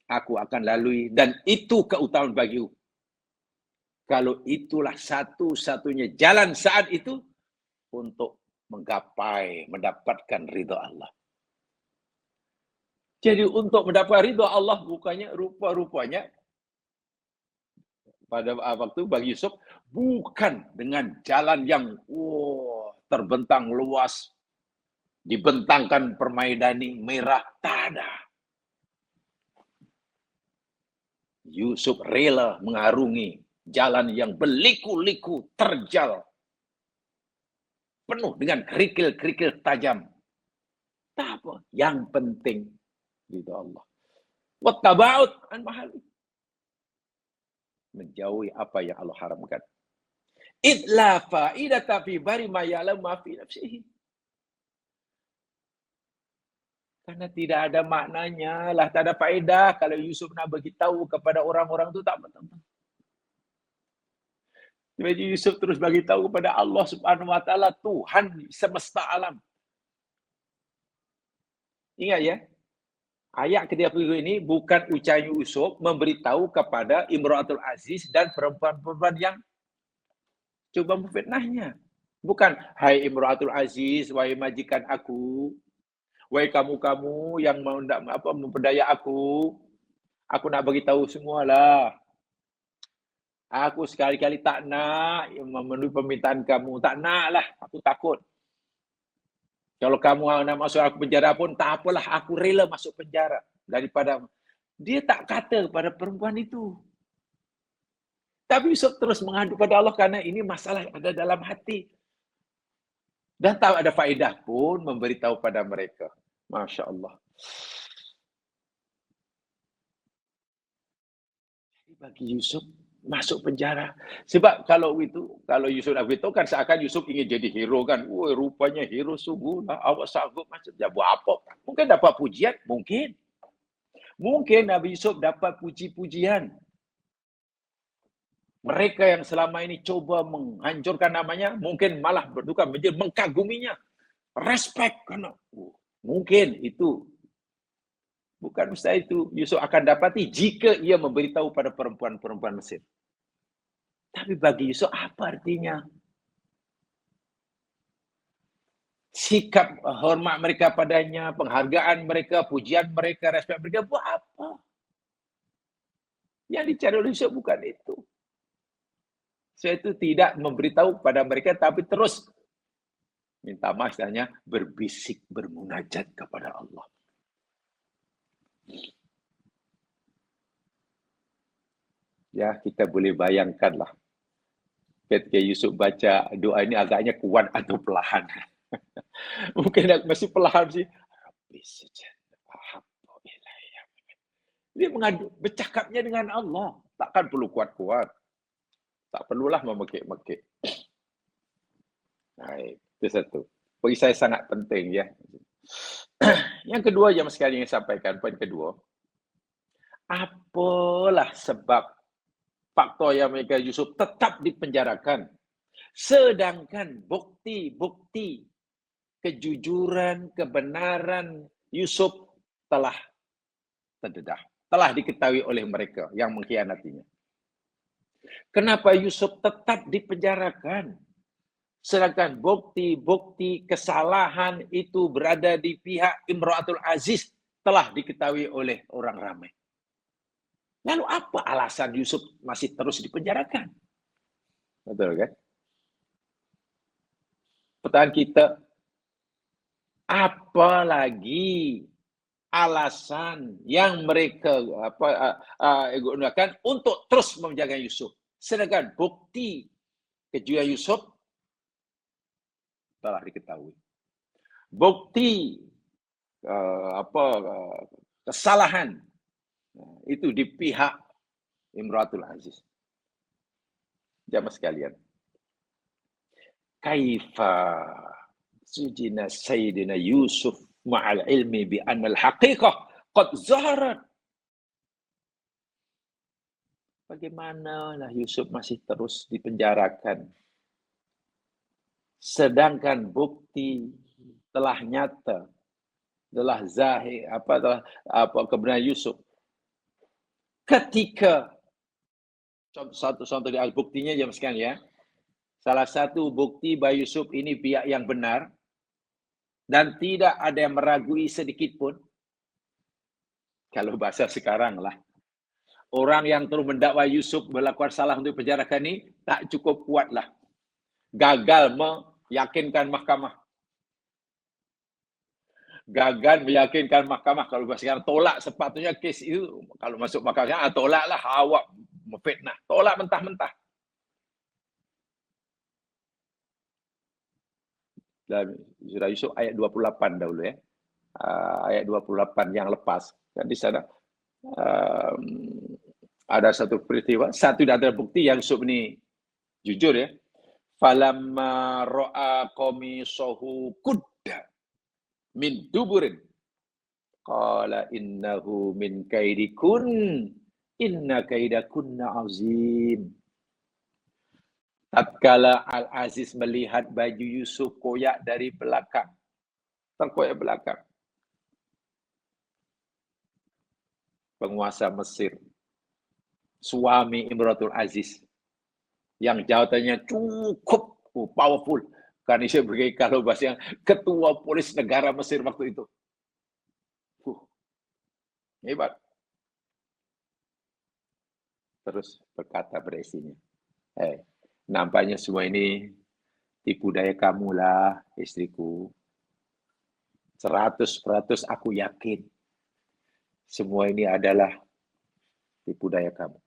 aku akan lalui, dan itu keutamaan bagiku. Kalau itulah satu-satunya jalan saat itu untuk mendapatkan ridha Allah. Jadi untuk mendapatkan ridha Allah, bukannya rupa-rupanya pada waktu bagi Yusuf bukan dengan jalan yang terbentang luas, dibentangkan permaidani merah, tak ada. Yusuf rela mengarungi jalan yang berliku-liku, terjal, penuh dengan kerikil-kerikil tajam. Tak apa, yang penting ridha Allah. Wattaba'ut an mahali. Menjauhi apa yang Allah haramkan. Idla fa'idata fi bari ma ya'lam ma fi nafsihi. Karena tidak ada maknanya lah, tak ada faedah kalau Yusuf nak beritahu kepada orang-orang itu tak betul. Jadi Yusuf terus bagi tahu kepada Allah Subhanahu wa taala, Tuhan semesta alam. Ingat ya, ayat ke-30 ini bukan ucapan Yusuf memberitahu kepada Imratul Aziz dan perempuan-perempuan yang coba memfitnahnya. Bukan, hai Imratul Aziz, wahai majikan aku, wahai kamu-kamu yang memperdaya aku nak bagi tahu semualah. Aku sekali-kali tak nak memenuhi permintaan kamu, tak naklah, aku takut. Kalau kamu nak masuk aku penjara pun tak apalah, aku rela masuk penjara daripada. Dia tak kata kepada perempuan itu. Tapi Yusuf terus mengadu pada Allah karena ini masalah ada dalam hati. Dan tak ada faedah pun memberitahu pada mereka. Masya Allah. Bagi Yusuf masuk penjara. Sebab kalau Yusuf nak beritahu kan seakan Yusuf ingin jadi hero kan. Woi, rupanya hero sungguh lah. Awak sanggup masuk penjara. Buat apa? Mungkin dapat pujian. Mungkin Nabi Yusuf dapat puji-pujian. Mereka yang selama ini coba menghancurkan namanya, mungkin malah berduka menjadi mengkaguminya. Respect. Mungkin itu. Bukan mustahil itu Yusuf akan dapati jika ia memberitahu pada perempuan-perempuan Mesir. Tapi bagi Yusuf apa artinya? Sikap hormat mereka padanya, penghargaan mereka, pujian mereka, respect mereka, buat apa? Yang dicari oleh Yusuf bukan itu. Saya itu tidak memberitahu pada mereka, tapi terus minta maaf, istilahnya berbisik, bermunajat kepada Allah. Ya, kita boleh bayangkanlah. Ketika Yusuf baca doa ini agaknya kuat atau perlahan. Mungkin masih perlahan sih. Dia bercakapnya dengan Allah. Takkan perlu kuat-kuat. Tak perlulah memekik-mekik. Baik, itu satu. Bagi saya sangat penting ya. Yang kedua yang sekali ingin sampaikan, poin kedua. Apalah sebab faktor yang mereka Yusuf tetap dipenjarakan. Sedangkan bukti-bukti kejujuran, kebenaran Yusuf telah terdedah. Telah diketahui oleh mereka yang mengkhianatinya. Kenapa Yusuf tetap dipenjarakan? Sedangkan bukti-bukti kesalahan itu berada di pihak Imratul Aziz telah diketahui oleh orang ramai. Lalu apa alasan Yusuf masih terus dipenjarakan? Betul kan? Pertanyaan kita, apa lagi alasan yang mereka gunakan untuk terus menjaga Yusuf? Sedangkan bukti kejujuran Yusuf telah diketahui. Bukti kesalahan itu di pihak Imratul Aziz. Jamaah sekalian, kaifa sujina Sayyidina Yusuf ma'al ilmi bi anna al-haqiqah qad zaharat. Bagaimanalah Yusuf masih terus dipenjarakan sedangkan bukti telah nyata, telah zahir kebenaran Yusuf. Ketika satu di buktinya jam sekian ya. Salah satu bukti bahwa Yusuf ini pihak yang benar dan tidak ada yang meragui sedikit pun. Kalau bahasa sekarang lah, Orang yang terus mendakwa Yusuf melakukan salah untuk penjarakan ini tak cukup kuatlah. Gagal meyakinkan mahkamah. Gagal meyakinkan mahkamah. Kalau sekarang tolak sepatutnya kes itu. Kalau masuk mahkamah, tolaklah awak memfitnah. Tolak mentah-mentah. Dan surah Yusuf ayat 28 dahulu ya. Ayat 28 yang lepas. Dan di sana ada satu peristiwa, satu dari bukti yang Yusuf ini jujur ya. Falamma ra'a qamisahu qudda min duburin qala innahu min kaidikun inna kaidakunna azim. Tatkala Al-Aziz melihat baju Yusuf koyak dari belakang, terkoyak belakang, penguasa Mesir, suami Imratul Aziz, yang jabatannya cukup powerful. Karena saya sebagai kalau bahasa ketua polis negara Mesir waktu itu. Hebat. Terus berkata pada istrinya, nampaknya semua ini tipu daya kamulah, istriku. 100% aku yakin. Semua ini adalah tipu daya kamu.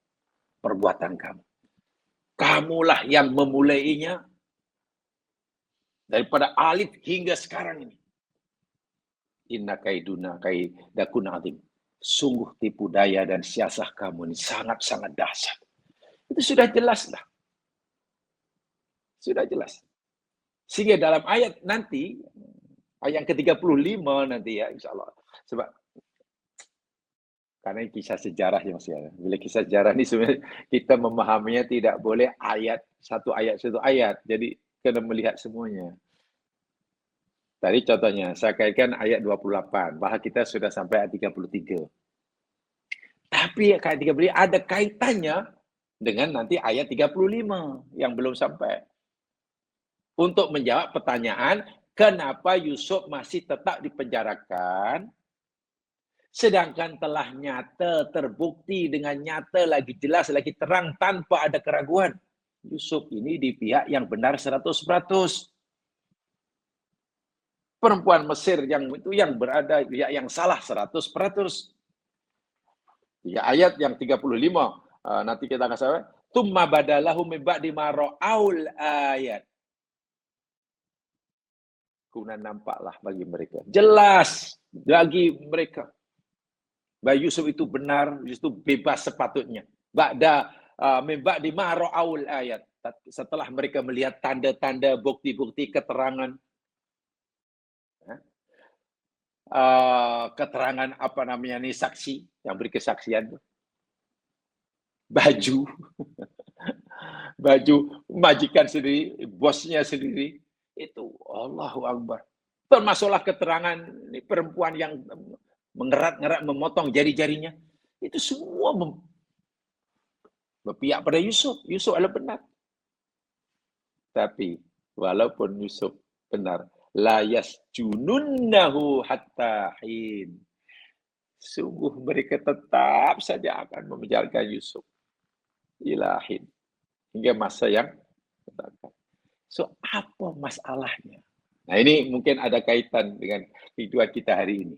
Perbuatan kamu. Kamulah yang memulainya daripada alif hingga sekarang ini. Inna kaiduna kaidakun azim. Sungguh tipu daya dan siasah kamu ini sangat-sangat dahsyat. Itu sudah jelas lah. Sudah jelas. Sehingga dalam ayat nanti, ayat ke-35 nanti ya, insya Allah. Sebab karena kisah sejarah yang masih ada. Bila kisah sejarah ini sebenarnya kita memahaminya tidak boleh satu ayat. Jadi kena melihat semuanya. Tadi contohnya, saya kaitkan ayat 28. Bahwa kita sudah sampai ayat 33. Tapi ayat 33 ada kaitannya dengan nanti ayat 35 yang belum sampai. Untuk menjawab pertanyaan, kenapa Yusuf masih tetap dipenjarakan, sedangkan telah nyata, terbukti dengan nyata, lagi jelas, lagi terang, tanpa ada keraguan. Yusuf ini di pihak yang benar 100%. Perempuan Mesir yang berada di pihak yang salah 100%. Ya, ayat yang 35, nanti kita akan sampai. Tumma badalahu min ba'di ma ra'aul ayat. Kemudian nampaklah bagi mereka. Jelas bagi mereka. Bahwa Yusuf itu benar, Yusuf itu bebas sepatutnya. Ba'da min ba'di ma ra'aul ayat. Setelah mereka melihat tanda-tanda, bukti-bukti, keterangan. Keterangan apa namanya nih, saksi yang beri kesaksian. Baju majikan sendiri, bosnya sendiri. Itu Allahu Akbar. Termasuklah keterangan perempuan yang mengerat-ngerat, memotong jari-jarinya. Itu semua berpihak pada Yusuf. Yusuf adalah benar. Tapi walaupun Yusuf benar, la yasjununnahu hatta hin. Sungguh mereka tetap saja akan memenjarakan Yusuf. Ilahin. Hingga masa yang tertentu. So, apa masalahnya? Nah, ini mungkin ada kaitan dengan kehidupan kita hari ini.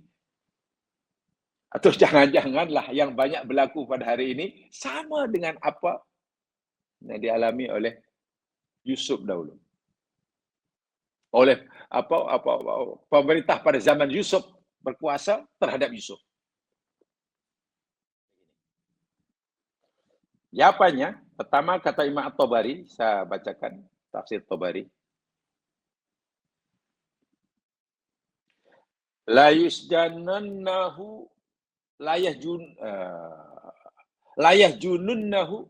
Atau jangan-janganlah yang banyak berlaku pada hari ini sama dengan apa yang dialami oleh Yusuf dahulu. Oleh pemerintah pada zaman Yusuf berkuasa terhadap Yusuf. Jawabannya, pertama kata Imam At-Tabari, saya bacakan tafsir Tabari. La yusjanannahu layah jununnahu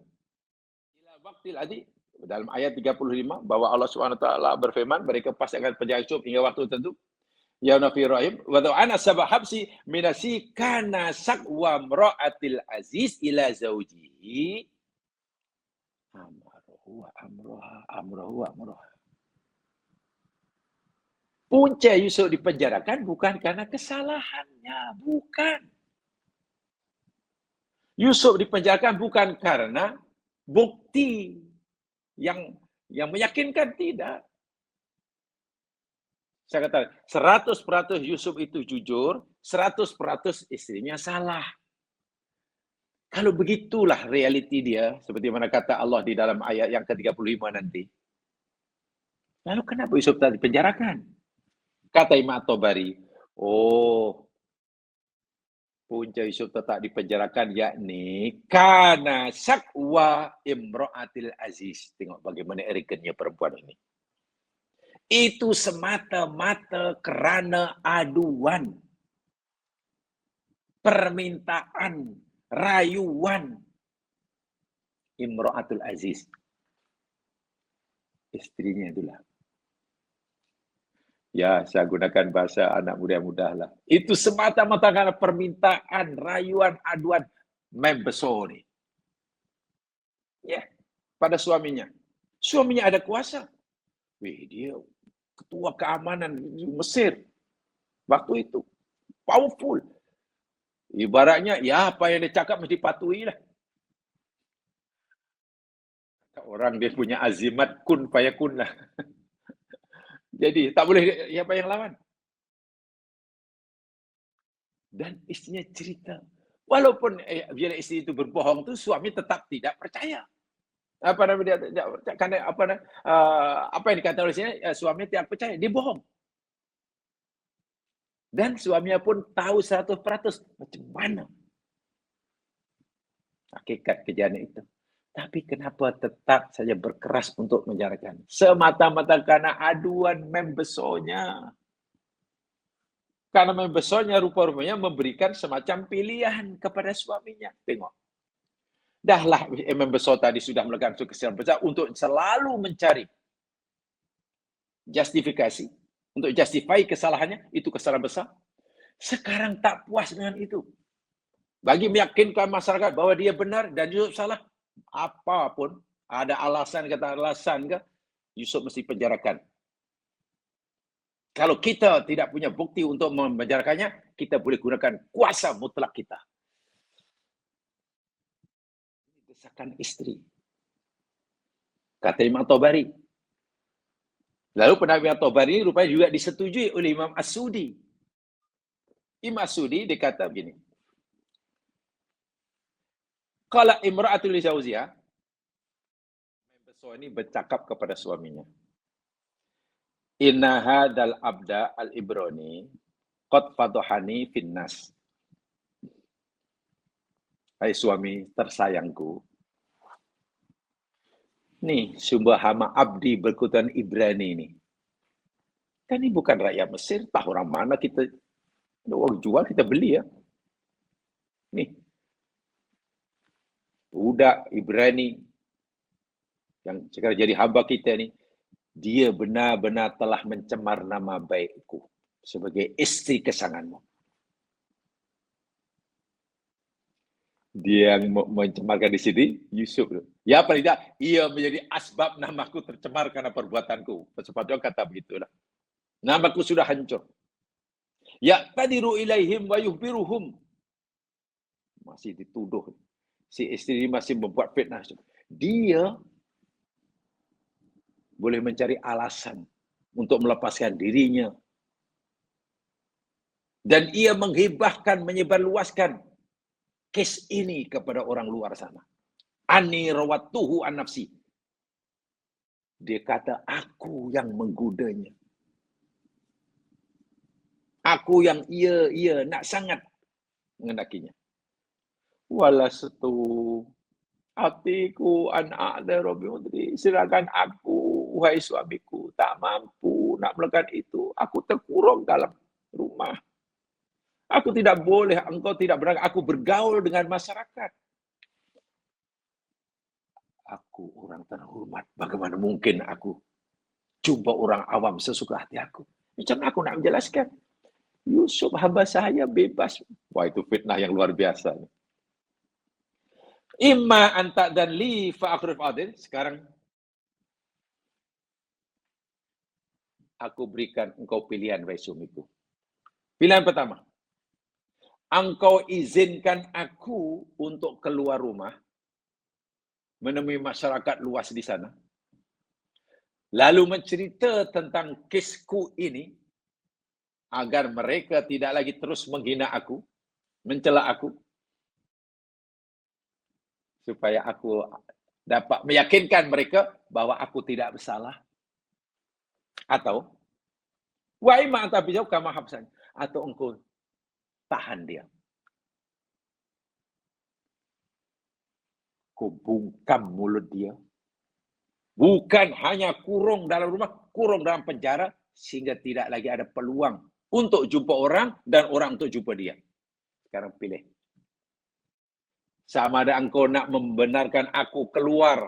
ila waqtil adi. Dalam ayat 35 bahwa Allah Subhanahu wa taala berfirman, mereka pasti akan penjara Yusuf hingga waktu tertentu. Ya Nafi Rahim, wa ana sabab habsi minasi kana sakwa mra'atil aziz ila zaujihi amruha. Punca Yusuf dipenjarakan bukan karena kesalahannya, bukan. Yusuf dipenjarakan bukan karena bukti yang meyakinkan, tidak. Saya kata 100% Yusuf itu jujur, 100% istrinya salah. Kalau begitulah realiti dia, seperti mana kata Allah di dalam ayat yang ke-35 nanti. Lalu kenapa Yusuf tadi dipenjarakan? Kata Imam At-Tabari, punca Yusuf tetap dipenjarakan yakni karena syakwa imra'atil aziz. Tengok bagaimana arrogantnya perempuan ini. Itu semata-mata kerana aduan, permintaan, rayuan imra'atul aziz. Istrinya itulah. Ya, saya gunakan bahasa anak muda-muda lah. Itu semata-mata karena permintaan, rayuan, aduan membesar ni. Ya, pada suaminya. Suaminya ada kuasa. Dia ketua keamanan Mesir. Waktu itu. Powerful. Ibaratnya, ya apa yang dia cakap mesti patuhi lah. Orang dia punya azimat kun fayakun lah. Jadi, tak boleh siapa yang lawan. Dan istrinya cerita. Walaupun bila isteri itu berbohong tu, suami tetap tidak percaya. Apa nama dia? Karena apa yang dikatakan oleh sini, suami tidak percaya, dia bohong. Dan suaminya pun tahu 100% macam mana hakikat kejadian itu. Tapi kenapa tetap saja berkeras untuk menjarakan? Semata-mata karena aduan membesarnya. Karena membesarnya rupa-rupanya memberikan semacam pilihan kepada suaminya. Tengok. Dahlah membesar tadi sudah melakukan kesalahan besar untuk selalu mencari justifikasi. Untuk justify kesalahannya, itu kesalahan besar. Sekarang tak puas dengan itu. Bagi meyakinkan masyarakat bahwa dia benar dan Yusuf salah, apapun, ada alasan, kata alasan ke, Yusuf mesti penjarakan. Kalau kita tidak punya bukti untuk mempenjarakannya, kita boleh gunakan kuasa mutlak kita. Desakan istri. Kata Imam At-Tabari. Lalu pendapat At-Tabari rupanya juga disetujui oleh Imam As-Sudi. Imam As-Sudi dia kata begini. Qala imra'atul li zawjiha, ini bercakap kepada suaminya. Inna hadzal abda al-ibrani qad fadhahani finnas. Hai suami tersayangku. Nih, sumber hama abdi berkutan Ibrani ini. Kan ini bukan rakyat Mesir, tahu orang mana kita orang jual, kita beli ya. Nih, budak Ibrani yang sekarang jadi hamba kita ni, dia benar-benar telah mencemar nama baikku sebagai isteri kesayanganmu. Dia yang mencemarkan di sini, Yusuf. Ya paling tidak, ia menjadi asbab namaku tercemar karena perbuatanku. Sepatutnya kata begitulah. Namaku sudah hancur. Ya tadiru ilaihim wa yuhbiruhum. Masih dituduh. Si isteri masih membuat fitnah. Dia boleh mencari alasan untuk melepaskan dirinya. Dan ia menghibahkan, menyebarluaskan kes ini kepada orang luar sana. Ani rawatuhu an nafsi. Dia kata, aku yang menggodanya. Aku yang ia nak sangat mengendakinya. Walastu hatiku anak dari Robi Mudri. Silakan aku, wahai suamiku, tak mampu nak melakukan itu. Aku terkurung dalam rumah. Aku tidak boleh, engkau tidak berangkat. Aku bergaul dengan masyarakat. Aku orang terhormat. Bagaimana mungkin aku jumpa orang awam sesuka hati aku? Macam aku nak menjelaskan. Yusuf hamba saya bebas. Wah, itu fitnah yang luar biasa. Imma anta dan li fa'akrif adil. Sekarang aku berikan engkau pilihan, wahai suamiku. Pilihan pertama. engkau izinkan aku untuk keluar rumah, menemui masyarakat luas di sana, lalu mencerita tentang kesku ini, agar mereka tidak lagi terus menghina aku, mencela aku, supaya aku dapat meyakinkan mereka bahwa aku tidak bersalah. Atau, wa imma antabijau kama habsan, atau engkau tahan dia. Kau bungkam mulut dia. Bukan hanya kurung dalam rumah, kurung dalam penjara, sehingga tidak lagi ada peluang untuk jumpa orang dan orang untuk jumpa dia. Sekarang pilih. Sama ada engkau nak membenarkan aku keluar,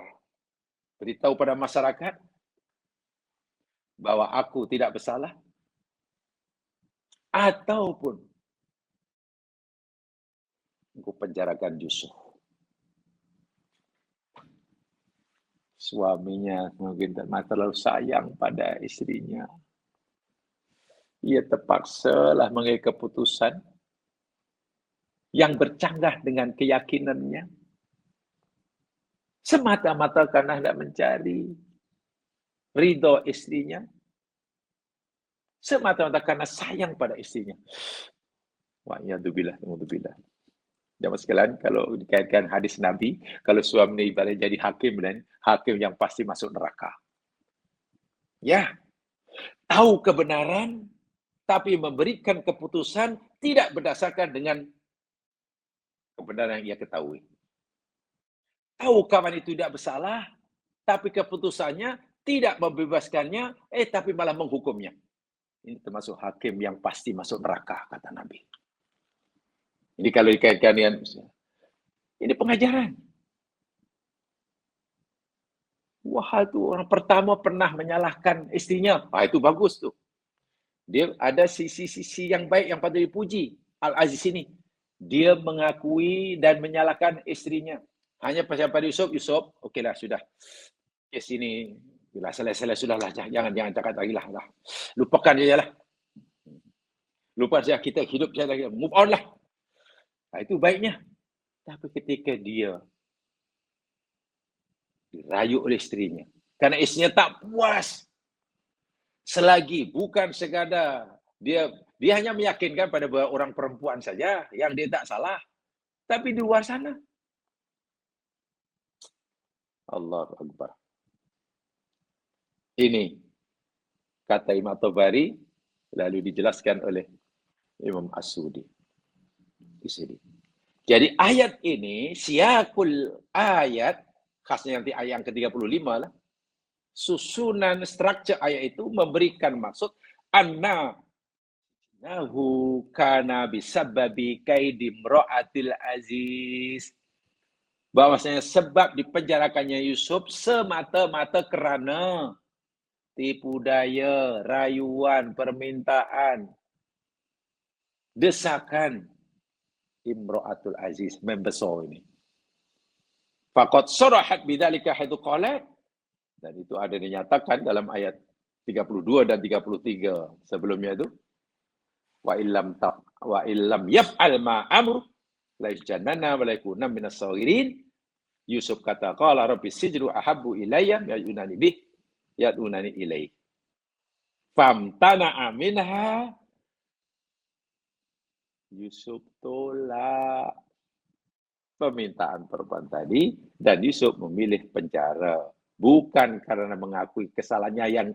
beritahu pada masyarakat bahwa aku tidak bersalah, ataupun engkau penjarakan Yusuf. Suaminya mungkin terlalu sayang pada istrinya. Ia terpaksalah mengambil keputusan yang bercanggah dengan keyakinannya. Semata-mata karena hendak mencari ridho istrinya. Semata-mata karena sayang pada istrinya. Wa'iyadzubillah, wa'iyadzubillah. Jamaah sekalian, kalau dikaitkan hadis Nabi, kalau suami ibarat jadi hakim dan hakim yang pasti masuk neraka. Ya, tahu kebenaran, tapi memberikan keputusan tidak berdasarkan dengan kebenaran yang ia ketahui. Tahu kawan itu tidak bersalah, tapi keputusannya tidak membebaskannya, tapi malah menghukumnya. Ini termasuk hakim yang pasti masuk neraka, kata Nabi. Ini kalau dikaitkan dengan, ini pengajaran. Wah, itu orang pertama pernah menyalahkan istrinya. Itu bagus tuh. Dia ada sisi-sisi yang baik yang patut dipuji. Al-Aziz ini. Dia mengakui dan menyalahkan istrinya. Hanya pada Yusuf, okeylah sudah. Kes ini, bila selesai sudahlah. Jangan cakap lagi lah. Lupakan saja lah. Lupa saja kita hidup saja lagi. Move on lah. Itu baiknya. Tapi ketika dia dirayu oleh istrinya, karena istrinya tak puas, selagi bukan sekadar dia hanya meyakinkan pada orang perempuan saja yang dia tak salah, tapi di luar sana, Allahu Akbar. Ini kata Imam Tabari, lalu dijelaskan oleh Imam As-Sudi di sini. Jadi ayat ini, siyakul ayat, khasnya nanti ayat yang ke-35 lah, susunan struktur ayat itu memberikan maksud anna nahu kana bisababi kaidi imra'atil aziz, bahwasanya sebab dipenjarakannya Yusuf semata-mata kerana tipu daya, rayuan, permintaan, desakan imra'atul aziz, membesar ini. Faqad sarahat bidzalika haitsu qalat, dan itu ada dinyatakan dalam ayat 32 dan 33 sebelumnya itu, wa illam yaf'al ma amr la yusjannana wa la yakuna minas saghirin. Yusuf kata, qala rabbi sijru ahabbu ilayya yad'unani ilaihi. Famtana'a minha. Yusuf tolak permintaan perempuan tadi, dan Yusuf memilih penjara. Bukan karena mengakui kesalahan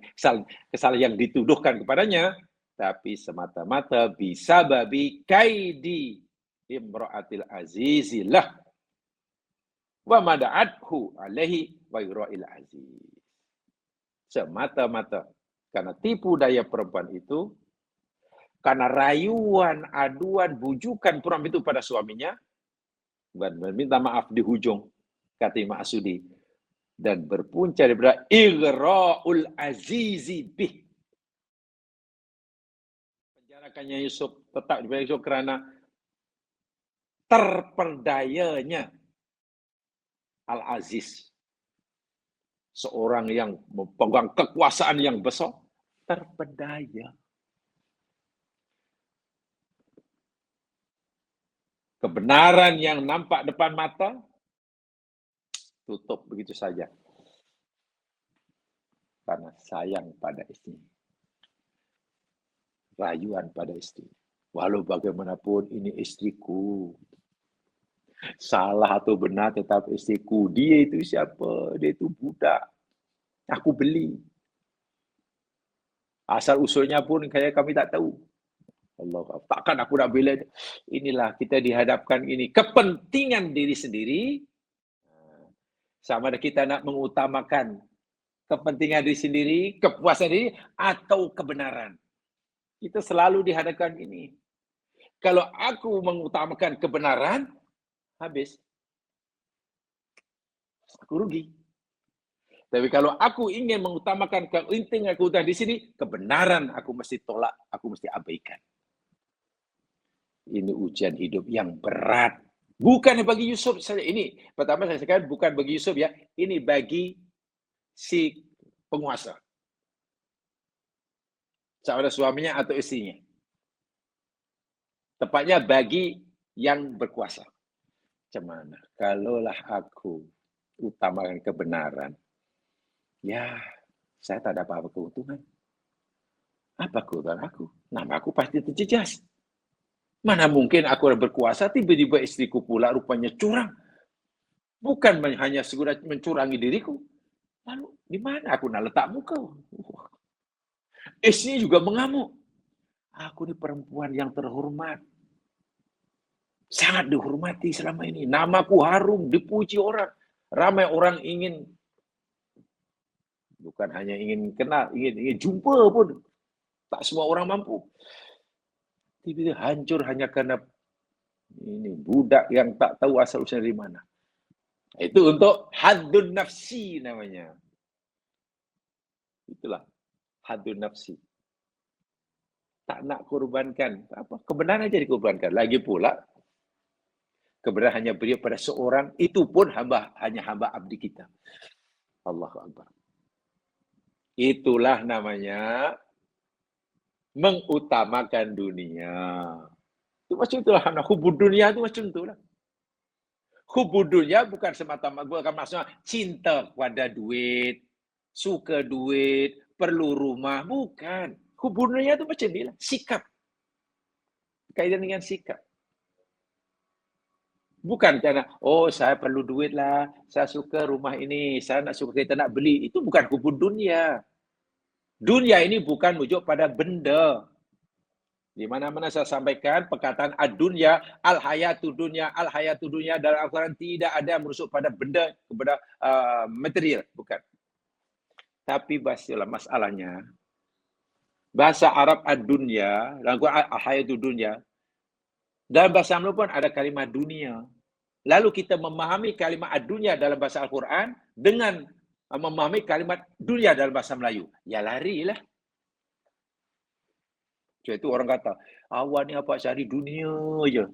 yang dituduhkan kepadanya, tapi semata-mata bisa babi kaidi imra'atil azizillah wa mada'athu alaihi wa yura'il aziz. Semata-mata karena tipu daya perempuan itu, karena rayuan, aduan, bujukan perempuan itu pada suaminya, dan meminta maaf di hujung, kata Imam As-Sudi, dan berpunca daripada igra'ul azizi bih. Penjarakannya Yusuf, tetap di Yusuf kerana terperdayanya Al-Aziz, seorang yang memegang kekuasaan yang besar, terpedaya. Kebenaran yang nampak depan mata, tutup begitu saja. Karena sayang pada istri. Rayuan pada istri. Walau bagaimanapun ini istriku. Salah atau benar tetap istriku. Dia itu siapa? Dia itu budak. Aku beli. Asal usulnya pun kami tak tahu. Allah, takkan aku nak bela. Inilah kita dihadapkan ini. Kepentingan diri sendiri. Sama ada kita nak mengutamakan kepentingan diri sendiri, kepuasan diri, atau kebenaran. Kita selalu dihadapkan ini. Kalau aku mengutamakan kebenaran, habis. Aku rugi. Tapi kalau aku ingin mengutamakan kepentingan aku di sini, kebenaran aku mesti tolak, aku mesti abaikan. Ini ujian hidup yang berat. Bukan bagi Yusuf saja. Ini pertama saya katakan bukan bagi Yusuf ya. Ini bagi si penguasa. Sama ada suaminya atau istrinya. Tepatnya bagi yang berkuasa. Macam mana? Kalaulah aku utamakan kebenaran, ya saya tak ada apa-apa keuntungan. Apa keuntungan aku? Nama aku pasti terjejas. Mana mungkin aku berkuasa, tiba-tiba istriku pula rupanya curang. Bukan hanya segera mencurangi diriku. Lalu di mana aku nak letak muka? Istrinya juga mengamuk. Aku ini perempuan yang terhormat. Sangat dihormati selama ini. Namaku harum, dipuji orang. Ramai orang ingin, bukan hanya ingin kenal, ingin jumpa pun. Tak semua orang mampu. Tiba-tiba hancur hanya karena ini budak yang tak tahu asal usul dari mana. Itu untuk haddun nafsi namanya. Itulah haddun nafsi. Tak nak korbankan apa? Kebenaran aja dikorbankan. Lagi pula kebenaran hanya beri pada seorang, itu pun hanya hamba abdi kita. Allahu Akbar. Itulah namanya mengutamakan dunia. Itu macam itulah. Hubud dunia itu macam itulah. Hubud dunia bukan semata-mata, bukan maksudnya cinta kepada duit, suka duit, perlu rumah. Bukan. Hubud dunia itu macam inilah. Sikap. Kaitan dengan sikap. Bukan karena, oh saya perlu duit lah, saya suka rumah ini, saya nak suka kita nak beli. Itu bukan hubud dunia. Dunia ini bukan merujuk pada benda. Di mana-mana saya sampaikan perkataan ad-dunya, al-hayatu dunya dalam Al-Quran tidak ada merujuk pada benda, kepada material, bukan. Tapi masalahnya bahasa Arab ad-dunya, dalam Al-Quran al-hayatu dunya, dalam bahasa Melayu pun ada kalimat dunia. Lalu kita memahami kalimat ad-dunya dalam bahasa Al-Quran dengan memahami kalimat dunia dalam bahasa Melayu. Ya larilah. Jadi itu orang kata, awak ni apa cari dunia je.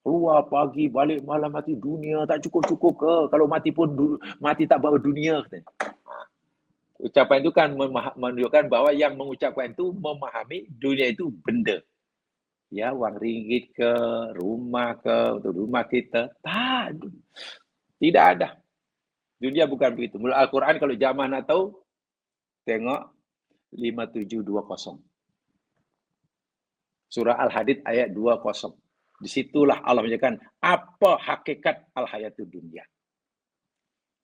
Keluar pagi, balik malam, mati dunia. Tak cukup-cukup ke? Kalau mati pun mati tak bawa dunia. Ucapan itu kan menunjukkan bahawa yang mengucapkan itu memahami dunia itu benda. Ya, wang ringgit ke, rumah ke, untuk rumah kita. Tak. Tidak ada. Dunia bukan begitu. Menurut Al-Quran kalau jamaah nak tahu, tengok 5720. Surah Al-Hadid ayat 20. Disitulah Allah menyatakan apa hakikat al-hayatud dunia.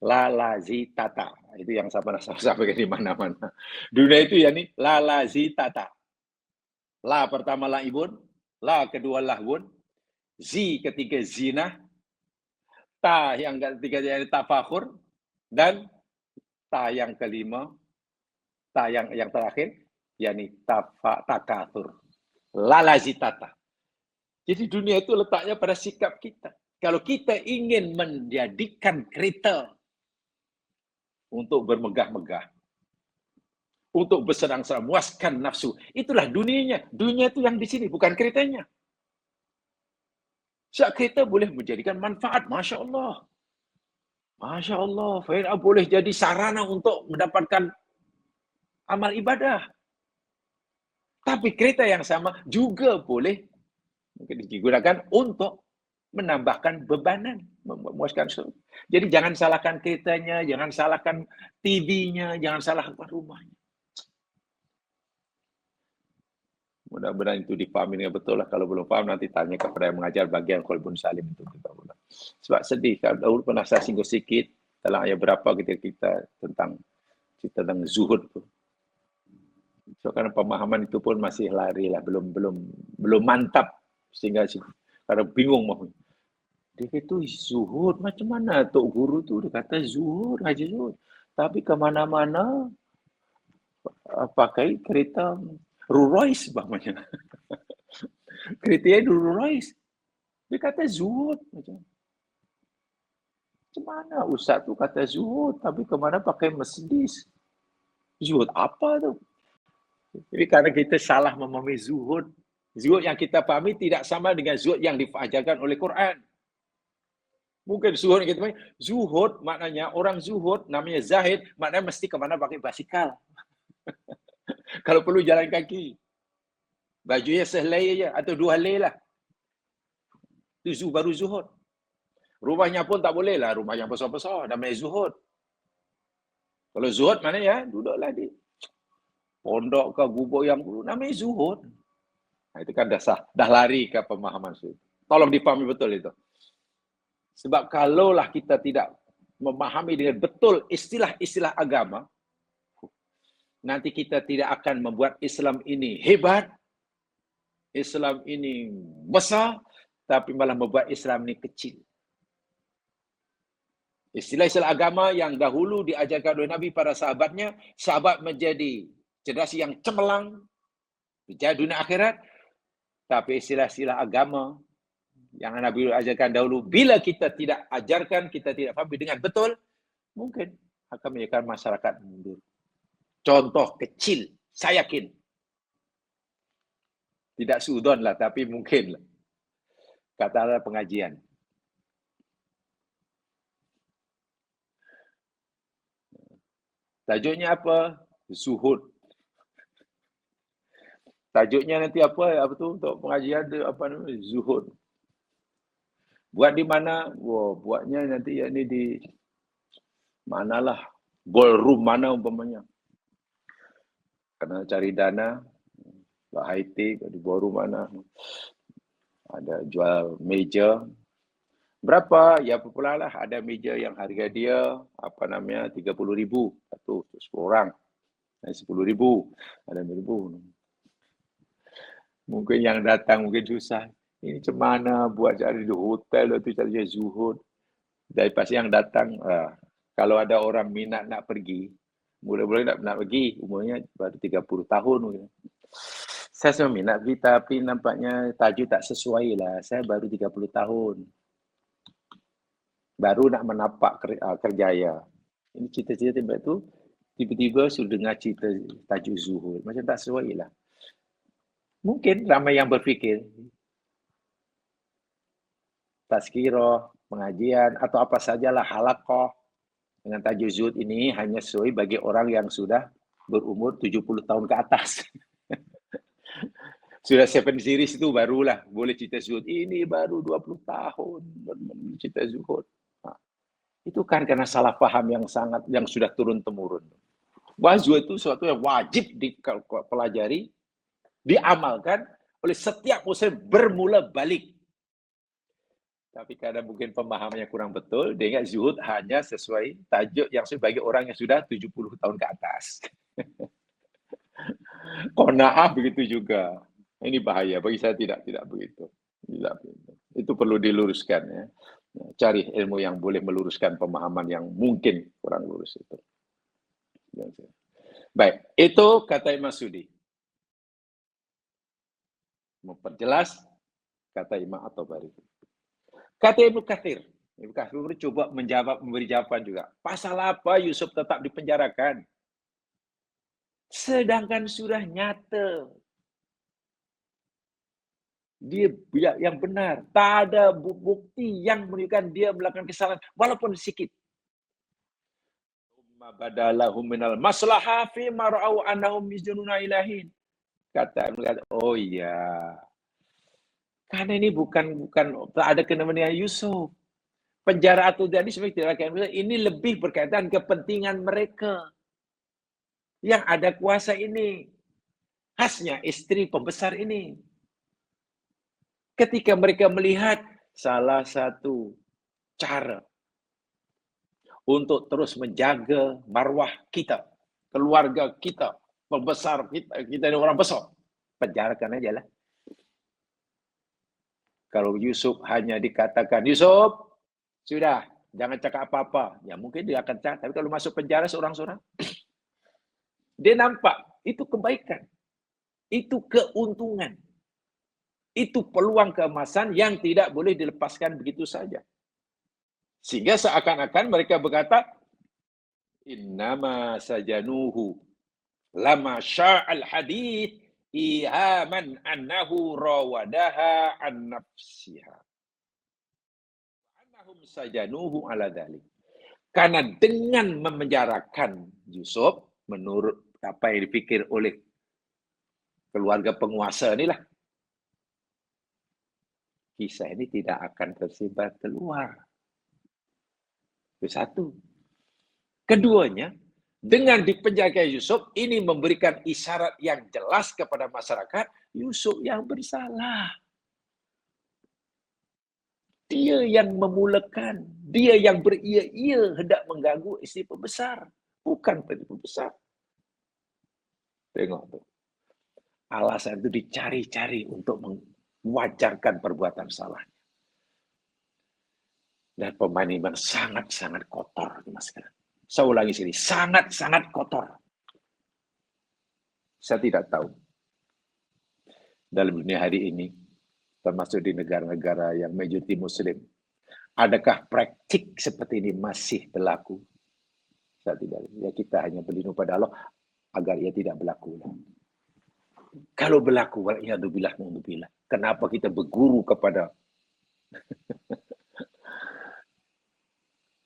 La lazitata. Itu yang saya pernah sampaikan di mana-mana. Dunia itu ya nih, la lazitata. La pertama laibun, la kedua lahwun, zi ketiga zina, ta yang ketiga jadi tafakhur, dan ta yang kelima, ta yang terakhir, yakni takatsur. Lalazitata. Jadi dunia itu letaknya pada sikap kita. Kalau kita ingin menjadikan kereta untuk bermegah-megah, untuk bersenang-senang, muaskan nafsu, itulah dunianya. Dunia itu yang di sini, bukan keretanya. Sebab kereta boleh menjadikan manfaat, Masya Allah. Masya Allah, faedah boleh jadi sarana untuk mendapatkan amal ibadah. Tapi kereta yang sama juga boleh Mungkin digunakan untuk menambahkan bebanan, memuaskan surga. Jadi jangan salahkan keretanya, jangan salahkan TV-nya, jangan salahkan rumahnya. Mudah-mudahan itu dipahami dengan betul lah. Kalau belum paham nanti tanya kepada yang mengajar bagian Qalbun Salim itu kita ulang. Sebab sedih, kalau dahulu pernah saya singgung sikit dalam ayat berapa kita tentang zuhud tu. So, karena pemahaman itu pun masih lari lah, belum mantap sehingga kadang bingung mau. Dia kata zuhud macam mana? Tok guru tu dia kata zuhud, haji zuhud. Tapi kemana-mana pakai kereta Rolls Royce bapaknya. Kereta dia Rolls Royce. Dia kata zuhud macam mana ustaz tu kata zuhud tapi kemana pakai Mercedes? Zuhud apa tu? Jadi karena kita salah memahami zuhud. Zuhud yang kita fahami tidak sama dengan zuhud yang diajarkan oleh Quran. Mungkin zuhud yang kita fahami, zuhud maknanya orang zuhud namanya zahid, maknanya mesti kemana pakai basikal. Kalau perlu jalan kaki. Bajunya sehelai aja atau 2 helai lah. Itu baru zuhud. Rumahnya pun tak boleh lah, rumah yang besar-besar, namanya zuhud. Kalau zuhud mana ya, duduklah di pondok ke gubuk yang dulu, namanya zuhud. Nah, itu kan dah lari ke pemahaman itu. Tolong dipahami betul itu. Sebab kalaulah kita tidak memahami dengan betul istilah-istilah agama, nanti kita tidak akan membuat Islam ini hebat, Islam ini besar, tapi malah membuat Islam ini kecil. Istilah-istilah agama yang dahulu diajarkan oleh Nabi para sahabatnya, sahabat menjadi generasi yang cemerlang, percaya dunia akhirat, tapi istilah-istilah agama yang Nabi ajarkan dahulu, bila kita tidak ajarkan, kita tidak fahami dengan betul, mungkin akan menjadikan masyarakat mundur. Contoh kecil, saya yakin. Tidak suudon lah, tapi mungkin lah. Katakanlah pengajian. Tajuknya apa? Zuhud. Tajuknya nanti apa tu untuk pengajian tu apa namanya? Zuhud. Buat di mana? Buatnya nanti ya ni di manalah ballroom mana umpamanya. Kena cari dana, high tech di ballroom mana. Ada jual meja. Berapa? Ya popular lah. Ada meja yang harga dia apa namanya 30,000 satu 10 orang. 10,000, ada 1,000. Mungkin yang datang mungkin susah. Ini macam mana buat cari di hotel tu cari zuhud. Dari pasti yang datang, kalau ada orang minat nak pergi, mula-mula nak pergi, umurnya baru 30 tahun. Saya semua minat pergi tapi nampaknya tajuk tak sesuai lah. Saya baru 30 tahun. Baru nak menapak kerjaya. Ini cita-cita tiba-tiba sudah dengar cerita tajuk zuhud. Macam tak sesuai lah. Mungkin ramai yang berfikir tazkirah, pengajian atau apa sajalah halaqah dengan tajuk zuhud ini hanya sesuai bagi orang yang sudah berumur 70 tahun ke atas. Sudah 7 series itu barulah boleh cerita zuhud. Ini baru 20 tahun cerita zuhud. Itu kan karena salah faham yang sudah turun-temurun. Zuhud itu sesuatu yang wajib dipelajari, diamalkan oleh setiap muslim bermula balik. Tapi kadang mungkin pemahamannya kurang betul, dia ingat zuhud hanya sesuai tajuk yang sebagai orang yang sudah 70 tahun ke atas. Qanaah begitu juga. Ini bahaya, bagi saya tidak begitu. Tidak begitu. Itu perlu diluruskan ya. Cari ilmu yang boleh meluruskan pemahaman yang mungkin kurang lurus itu. Baik, itu kata Imam Sudi. Memperjelas kata Imam At-Tabari. Kata Ibnu Katsir. Ibnu Katsir coba memberi jawaban juga. Pasal apa Yusuf tetap dipenjarakan? Sedangkan sudah nyata dia yang benar. Tak ada bukti yang menunjukkan dia melakukan kesalahan walaupun sedikit. Badalahum minal maslahah fi ma ra'au annahum yajnuna ilahin. Kata oh iya. Karena ini bukan tak ada kena dengan Yusuf. Penjara atau tidak ini sebenarnya tidak akan, ini lebih berkaitan kepentingan mereka. Yang ada kuasa ini. Khasnya istri pembesar ini. Ketika mereka melihat salah satu cara untuk terus menjaga marwah kita, keluarga kita, pembesar kita ini orang besar, penjarakan aja lah. Kalau Yusuf hanya dikatakan, Yusuf, sudah, jangan cakap apa-apa. Ya mungkin dia akan cakap, tapi kalau masuk penjara seorang-seorang, dia nampak, itu kebaikan. Itu keuntungan. Itu peluang keemasan yang tidak boleh dilepaskan begitu saja. Sehingga seakan-akan mereka berkata, innama sajanuhu lama sya'al hadith ihaman annahu rawadaha an nafsiha. Annahum sajanuhu ala dhalik. Karena dengan memenjarakan Yusuf, menurut apa yang dipikir oleh keluarga penguasa inilah, kisah ini tidak akan tersebar keluar. Itu satu. Keduanya, dengan dipenjara Yusuf, ini memberikan isyarat yang jelas kepada masyarakat, Yusuf yang bersalah. Dia yang memulakan, dia yang beria-ia hendak mengganggu isteri pembesar, bukan pembesar. Tengok tu. Alasan itu dicari-cari untuk mewajarkan perbuatan salah. Dan pemain ini sangat-sangat kotor, Mas. Saya ulangi sini, sangat-sangat kotor. Saya tidak tahu. Dalam dunia hari ini, termasuk di negara-negara yang majoriti Muslim, adakah praktik seperti ini masih berlaku? Saya tidak. Ya kita hanya berlindung pada Allah agar ia tidak berlaku. Kalau berlaku, wal'iyadzubillah, kenapa kita berguru kepada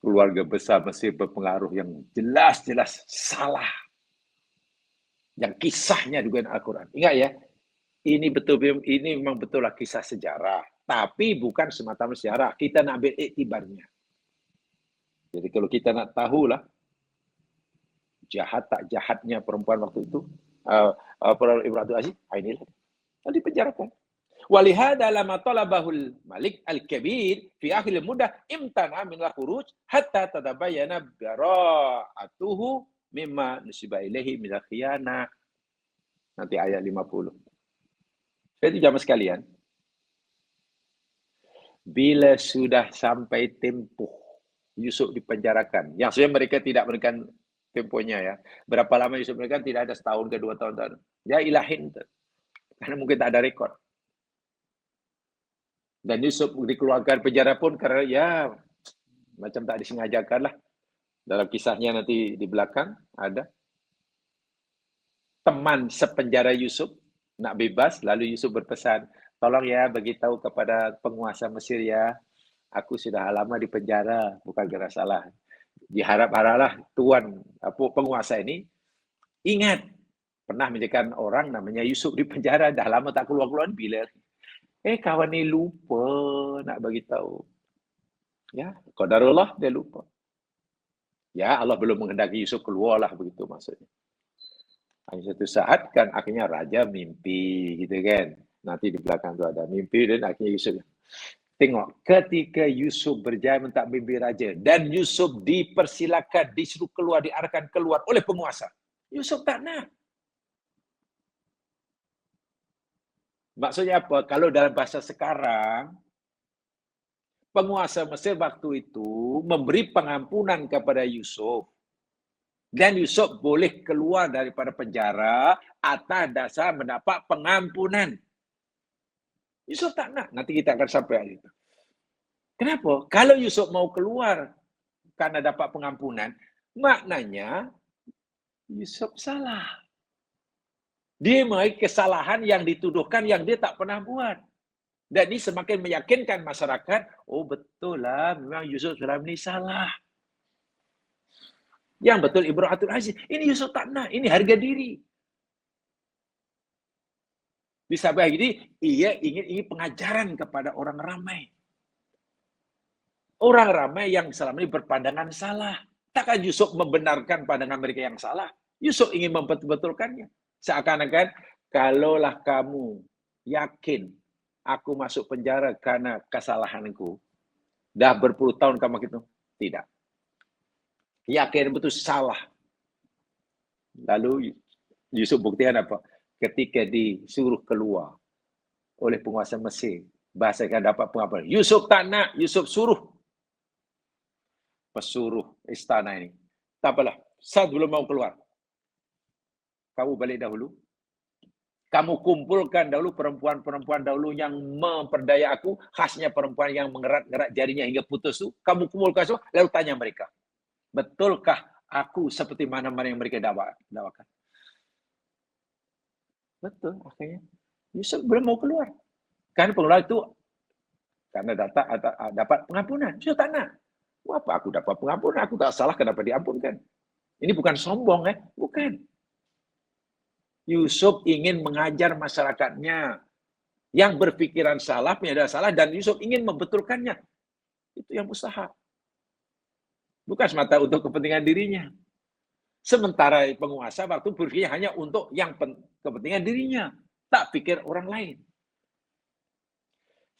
keluarga besar Mesir berpengaruh yang jelas-jelas salah. Yang kisahnya juga di Al-Quran. Ingat ya, ini memang betullah kisah sejarah. Tapi bukan semata-mata sejarah. Kita nak ambil iktibarnya. Jadi kalau kita nak tahulah, jahat tak jahatnya perempuan waktu itu, Ibrahim Abdul Aziz, inilah. Nanti penjarakan. Walihada lama talabahul Malik al-Kabir fi akhir mudah imtana min al-khuruj hatta tatabayyana bara'atuhu mimma nusiba ilaihi min al-khiyana. Nanti ayat 50. Jadi jamaah sekalian, bila sudah sampai tempoh Yusuf dipenjarakan, yang sebenarnya mereka tidak memberikan tempohnya ya. Berapa lama Yusuf memberikan tidak ada setahun ke 2 tahun. Ya ilahin. Karena mungkin tak ada rekod. Dan Yusuf dikeluarkan penjara pun karena ya macam tak disengajakan lah. Dalam kisahnya nanti di belakang ada teman sepenjara Yusuf nak bebas, lalu Yusuf berpesan, tolong ya beritahu kepada penguasa Mesir ya, aku sudah lama di penjara, bukan gara salah. Diharap-haraplah tuan penguasa ini ingat pernah menjadikan orang namanya Yusuf di penjara, dah lama tak keluar-keluar bila. Kawan ni lupa nak bagi tahu. Ya, qadarullah dia lupa. Ya, Allah belum menghendaki Yusuf keluarlah begitu maksudnya. Hanya satu saat kan akhirnya raja mimpi gitu kan. Nanti di belakang tu ada mimpi dan akhirnya Yusuf. Tengok, ketika Yusuf berjaya minta mimpi raja dan Yusuf dipersilakan, disuruh keluar, diarahkan keluar oleh penguasa. Yusuf tak nak. Maksudnya apa? Kalau dalam bahasa sekarang, penguasa Mesir waktu itu memberi pengampunan kepada Yusuf. Dan Yusuf boleh keluar daripada penjara atas dasar mendapat pengampunan. Yusuf tak nak. Nanti kita akan sampai hal itu. Kenapa? Kalau Yusuf mau keluar karena dapat pengampunan, maknanya Yusuf salah. Dia mengalami kesalahan yang dituduhkan yang dia tak pernah buat. Dan ini semakin meyakinkan masyarakat, oh betul lah, memang Yusuf selama ini salah. Yang betul Ibrahim Abdul Aziz, ini Yusuf tak nak, ini harga diri. Disabah ini ia ingin pengajaran kepada orang ramai. Orang ramai yang selama ini berpandangan salah. Takkan Yusuf membenarkan pandangan mereka yang salah. Yusuf ingin membetulkannya. Seakan-akan, kalaulah kamu yakin aku masuk penjara karena kesalahanku, dah berpuluh tahun kamu gitu. Tidak. Yakin betul salah. Lalu Yusuf buktikan apa? Ketika disuruh keluar oleh penguasa Mesir, bahasanya dapat pengapalan. Yusuf tak nak, Yusuf suruh pesuruh istana ini. Tak apalah, saya belum mau keluar. Kamu balik dahulu. Kamu kumpulkan dahulu perempuan-perempuan dahulu yang memperdaya aku, khasnya perempuan yang mengerat-ngerat jarinya hingga putus itu. Kamu kumpulkan semua, lalu tanya mereka. Betulkah aku seperti mana-mana yang mereka dakwakan? Betul, akhirnya Yusuf belum mau keluar. Karena pengeluar itu karena dapat pengampunan. Yusuf tak nak. Apa aku dapat pengampunan? Aku tak salah, kenapa diampunkan? Ini bukan sombong, bukan. Yusuf ingin mengajar masyarakatnya yang berpikiran salah, menyadari salah, dan Yusuf ingin membetulkannya. Itu yang usaha. Bukan semata untuk kepentingan dirinya. Sementara penguasa waktu berpikir hanya untuk yang kepentingan dirinya. Tak pikir orang lain.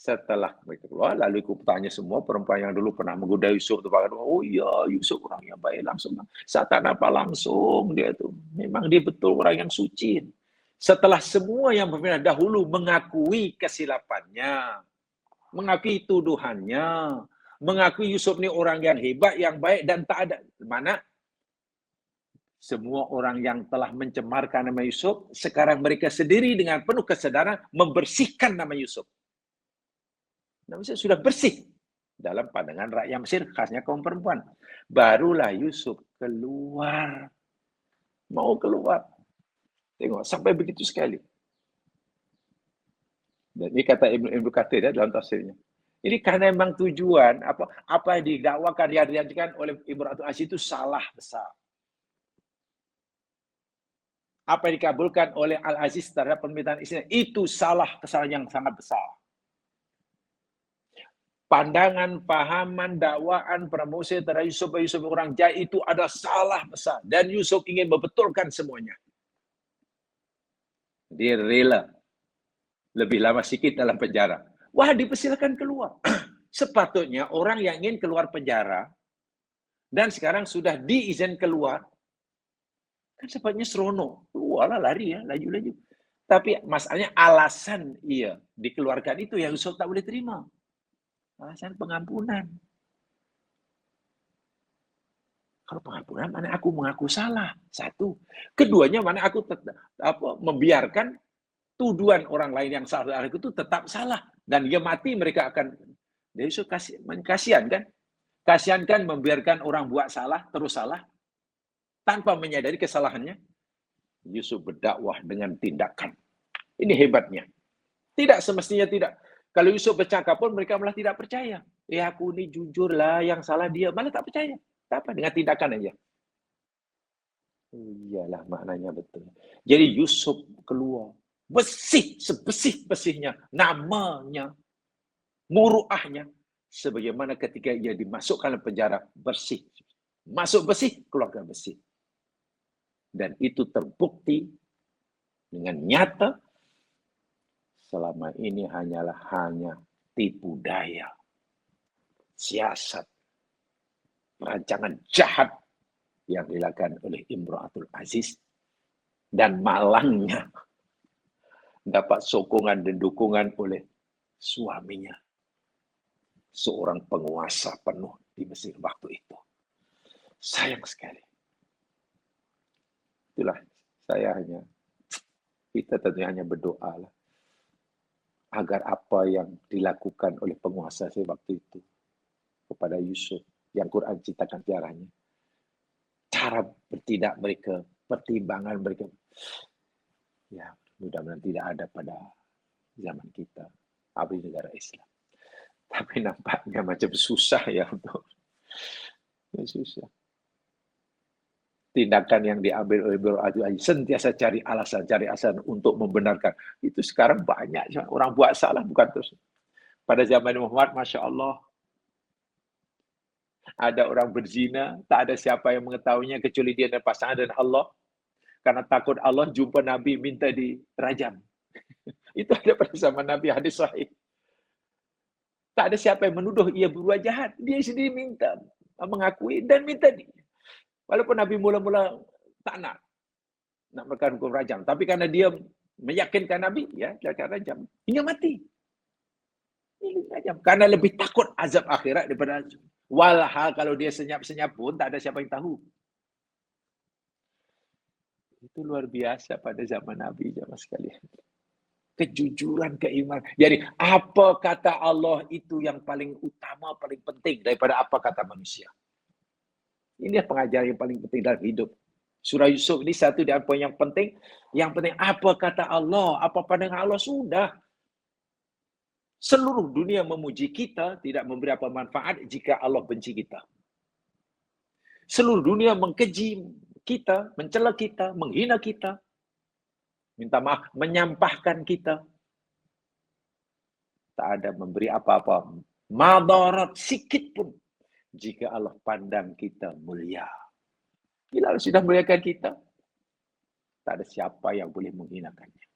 Setelah mereka keluar, lalu ikut tanya semua perempuan yang dulu pernah menggoda Yusuf. Oh iya, Yusuf orang yang baik langsung. Saya tak apa langsung dia itu. Memang dia betul orang yang suci. Setelah semua yang berpindah dahulu mengakui kesilapannya, mengakui tuduhannya, mengakui Yusuf ini orang yang hebat, yang baik, dan tak ada. Mana semua orang yang telah mencemarkan nama Yusuf, sekarang mereka sendiri dengan penuh kesadaran membersihkan nama Yusuf. Nama Yusuf sudah bersih dalam pandangan rakyat Mesir, khasnya kaum perempuan. Barulah Yusuf keluar. Mau keluar. Tengok, sampai begitu sekali. Dan ini kata Ibnu Katsir dalam tafsirnya. Ini karena memang tujuan, apa yang didakwakan, diartikan oleh Imratul Aziz itu salah besar. Apa yang dikabulkan oleh Al-Aziz terhadap permintaan istrinya, itu kesalahan yang sangat besar. Pandangan, pahaman, dakwaan, promosi terhadap Yusuf orang jahat itu ada salah besar. Dan Yusuf ingin membetulkan semuanya. Dia rela lebih lama sedikit dalam penjara. Wah, dipersilakan keluar. Sepatutnya orang yang ingin keluar penjara dan sekarang sudah diizin keluar, kan sepatutnya seronok. Keluarlah, lari ya, laju-laju. Tapi masalahnya alasan ia dikeluarkan itu yang Yusuf tak boleh terima. Alasan pengampunan. Kalau pengampunan, mana aku mengaku salah. Satu. Keduanya, mana aku membiarkan tuduhan orang lain yang salah itu tetap salah. Dan dia mati, mereka akan... Jadi Yusuf kasihan kan? Kasihan kan membiarkan orang buat salah, terus salah. Tanpa menyadari kesalahannya. Yusuf berdakwah dengan tindakan. Ini hebatnya. Tidak semestinya tidak. Kalau Yusuf bercakap pun mereka malah tidak percaya. Aku ini jujur lah, yang salah dia. Malah tak percaya. Tak apa, dengan tindakan aja. Iyalah maknanya betul. Jadi Yusuf keluar. Bersih, sebesih-besihnya. Namanya, muruahnya. Sebagaimana ketika ia dimasukkan ke penjara, bersih. Masuk bersih, keluarga bersih. Dan itu terbukti dengan nyata selama ini hanya tipu daya, siasat, perancangan jahat yang dilakukan oleh Imratul Aziz, dan malangnya dapat sokongan dan dukungan oleh suaminya, seorang penguasa penuh di Mesir waktu itu. Sayang sekali. Itulah kita tentunya hanya berdoa lah agar apa yang dilakukan oleh penguasa waktu itu kepada Yusuf, yang Quran ceritakan sejarahnya, cara bertindak mereka, pertimbangan mereka, ya mudah-mudahan tidak ada pada zaman kita, apalagi negara Islam. Tapi nampaknya macam susah ya untuk susah. Tindakan yang diambil oleh Bro Aziz sentiasa cari alasan untuk membenarkan. Itu sekarang banyak orang buat salah bukan terus. Pada zaman Muhammad, Masya Allah, ada orang berzina, tak ada siapa yang mengetahuinya kecuali dia dan pasangan dan Allah. Karena takut Allah, jumpa Nabi minta dirajam. Itu ada pada zaman Nabi, hadis sahih. Tak ada siapa yang menuduh ia berbuat jahat. Dia sendiri minta, mengakui dan minta dia. Walaupun Nabi mula-mula tak nak melakukan hukum rajam. Tapi karena dia meyakinkan Nabi, ya, dia akan rajam. Hingga mati. Rajam. Karena lebih takut azab akhirat daripada azab. Walhal kalau dia senyap-senyap pun, tak ada siapa yang tahu. Itu luar biasa pada zaman Nabi, jemaah sekalian. Kejujuran keimanan. Jadi, apa kata Allah itu yang paling utama, paling penting daripada apa kata manusia. Ini pengajaran yang paling penting dalam hidup. Surah Yusuf ini satu dari poin yang penting. Yang penting, apa kata Allah, apa pandangan Allah, sudah. Seluruh dunia memuji kita, tidak memberi apa manfaat jika Allah benci kita. Seluruh dunia mengkeji kita, mencela kita, menghina kita, minta maaf, menyampahkan kita. Tak ada memberi apa-apa, madarat sikit pun, jika Allah pandang kita mulia. Bila Allah sudah muliakan kita, tak ada siapa yang boleh menghinakannya.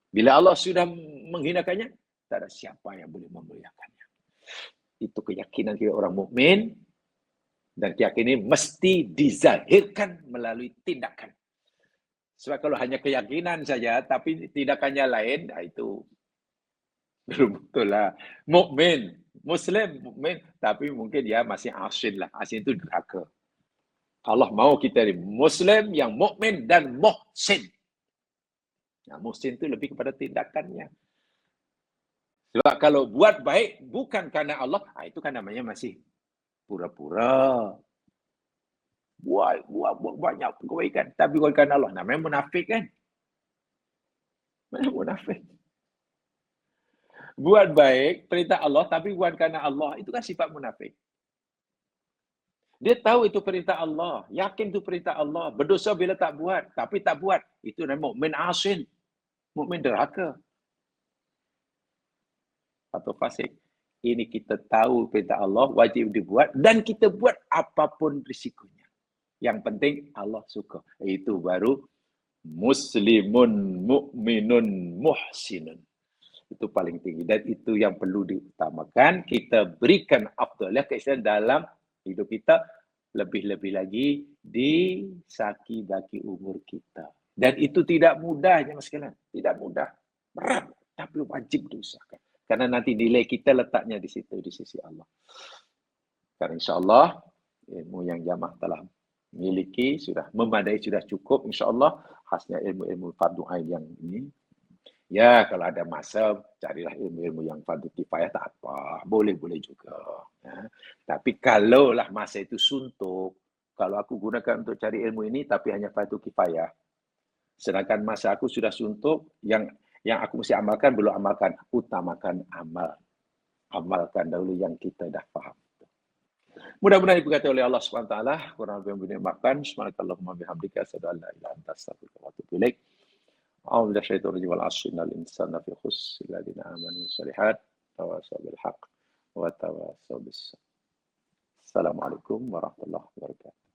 Bila Allah sudah menghinakannya, tak ada siapa yang boleh memuliakannya. Itu keyakinan kita orang mukmin, dan keyakinan ini mesti dizahirkan melalui tindakan. Sebab kalau hanya keyakinan saja, tapi tindakannya lain, itu belum betul lah. Mukmin, Muslim, mukmin, tapi mungkin dia masih asin lah. Asin itu derhaka. Allah mau kita ini Muslim yang mukmin dan muhsin. Nah, muhsin itu lebih kepada tindakannya. Sebab kalau buat baik bukan karena Allah, itu kan namanya masih pura-pura. Buat banyak kebaikan, tapi bukan karena Allah. Namanya munafik kan? Mana munafik? Buat baik, perintah Allah, tapi bukan karena Allah. Itu kan sifat munafik. Dia tahu itu perintah Allah. Yakin itu perintah Allah. Berdosa bila tak buat. Tapi tak buat. Itu namanya mukmin asin. Mukmin derhaka. Atau fasik. Ini kita tahu perintah Allah, wajib dibuat. Dan kita buat apapun risikonya. Yang penting Allah suka. Itu baru muslimun mu'minun muhsinun. Itu paling tinggi. Dan itu yang perlu diutamakan. Kita berikan afdaliyah keislaman dalam hidup kita. Lebih-lebih lagi di saki-baki umur kita. Dan itu tidak mudah, jemaah sekalian. Tidak mudah. Berat. Tapi wajib diusahakan. Karena nanti nilai kita letaknya di situ, di sisi Allah. Karena insyaAllah, ilmu yang jamaah telah miliki, sudah memadai, sudah cukup. InsyaAllah, khasnya ilmu-ilmu fardu ain yang ini. Ya, kalau ada masa, carilah ilmu-ilmu yang fardu kifayah, tak apa. Boleh-boleh juga. Ya. Tapi kalaulah masa itu suntuk, kalau aku gunakan untuk cari ilmu ini, tapi hanya fardu kifayah. Sedangkan masa aku sudah suntuk, yang aku mesti amalkan, belum amalkan. Utamakan amal. Amalkan dahulu yang kita dah faham. Mudah-mudahan diberkati oleh Allah SWT. Kurang lebih yang dinikmatkan. Subhanakallahumma bihamdika asyhadu an la ilaha illa anta astaghfiruka wa atubu ilaik. A'udzu billahi minasyaitonir rajim. Wal 'asri innal insana lafi khusr illa alladziina aamanu wa shalihat tawasaw bil haqq wa tawasaw bis sabr. Assalamualaikum warahmatullahi wabarakatuh.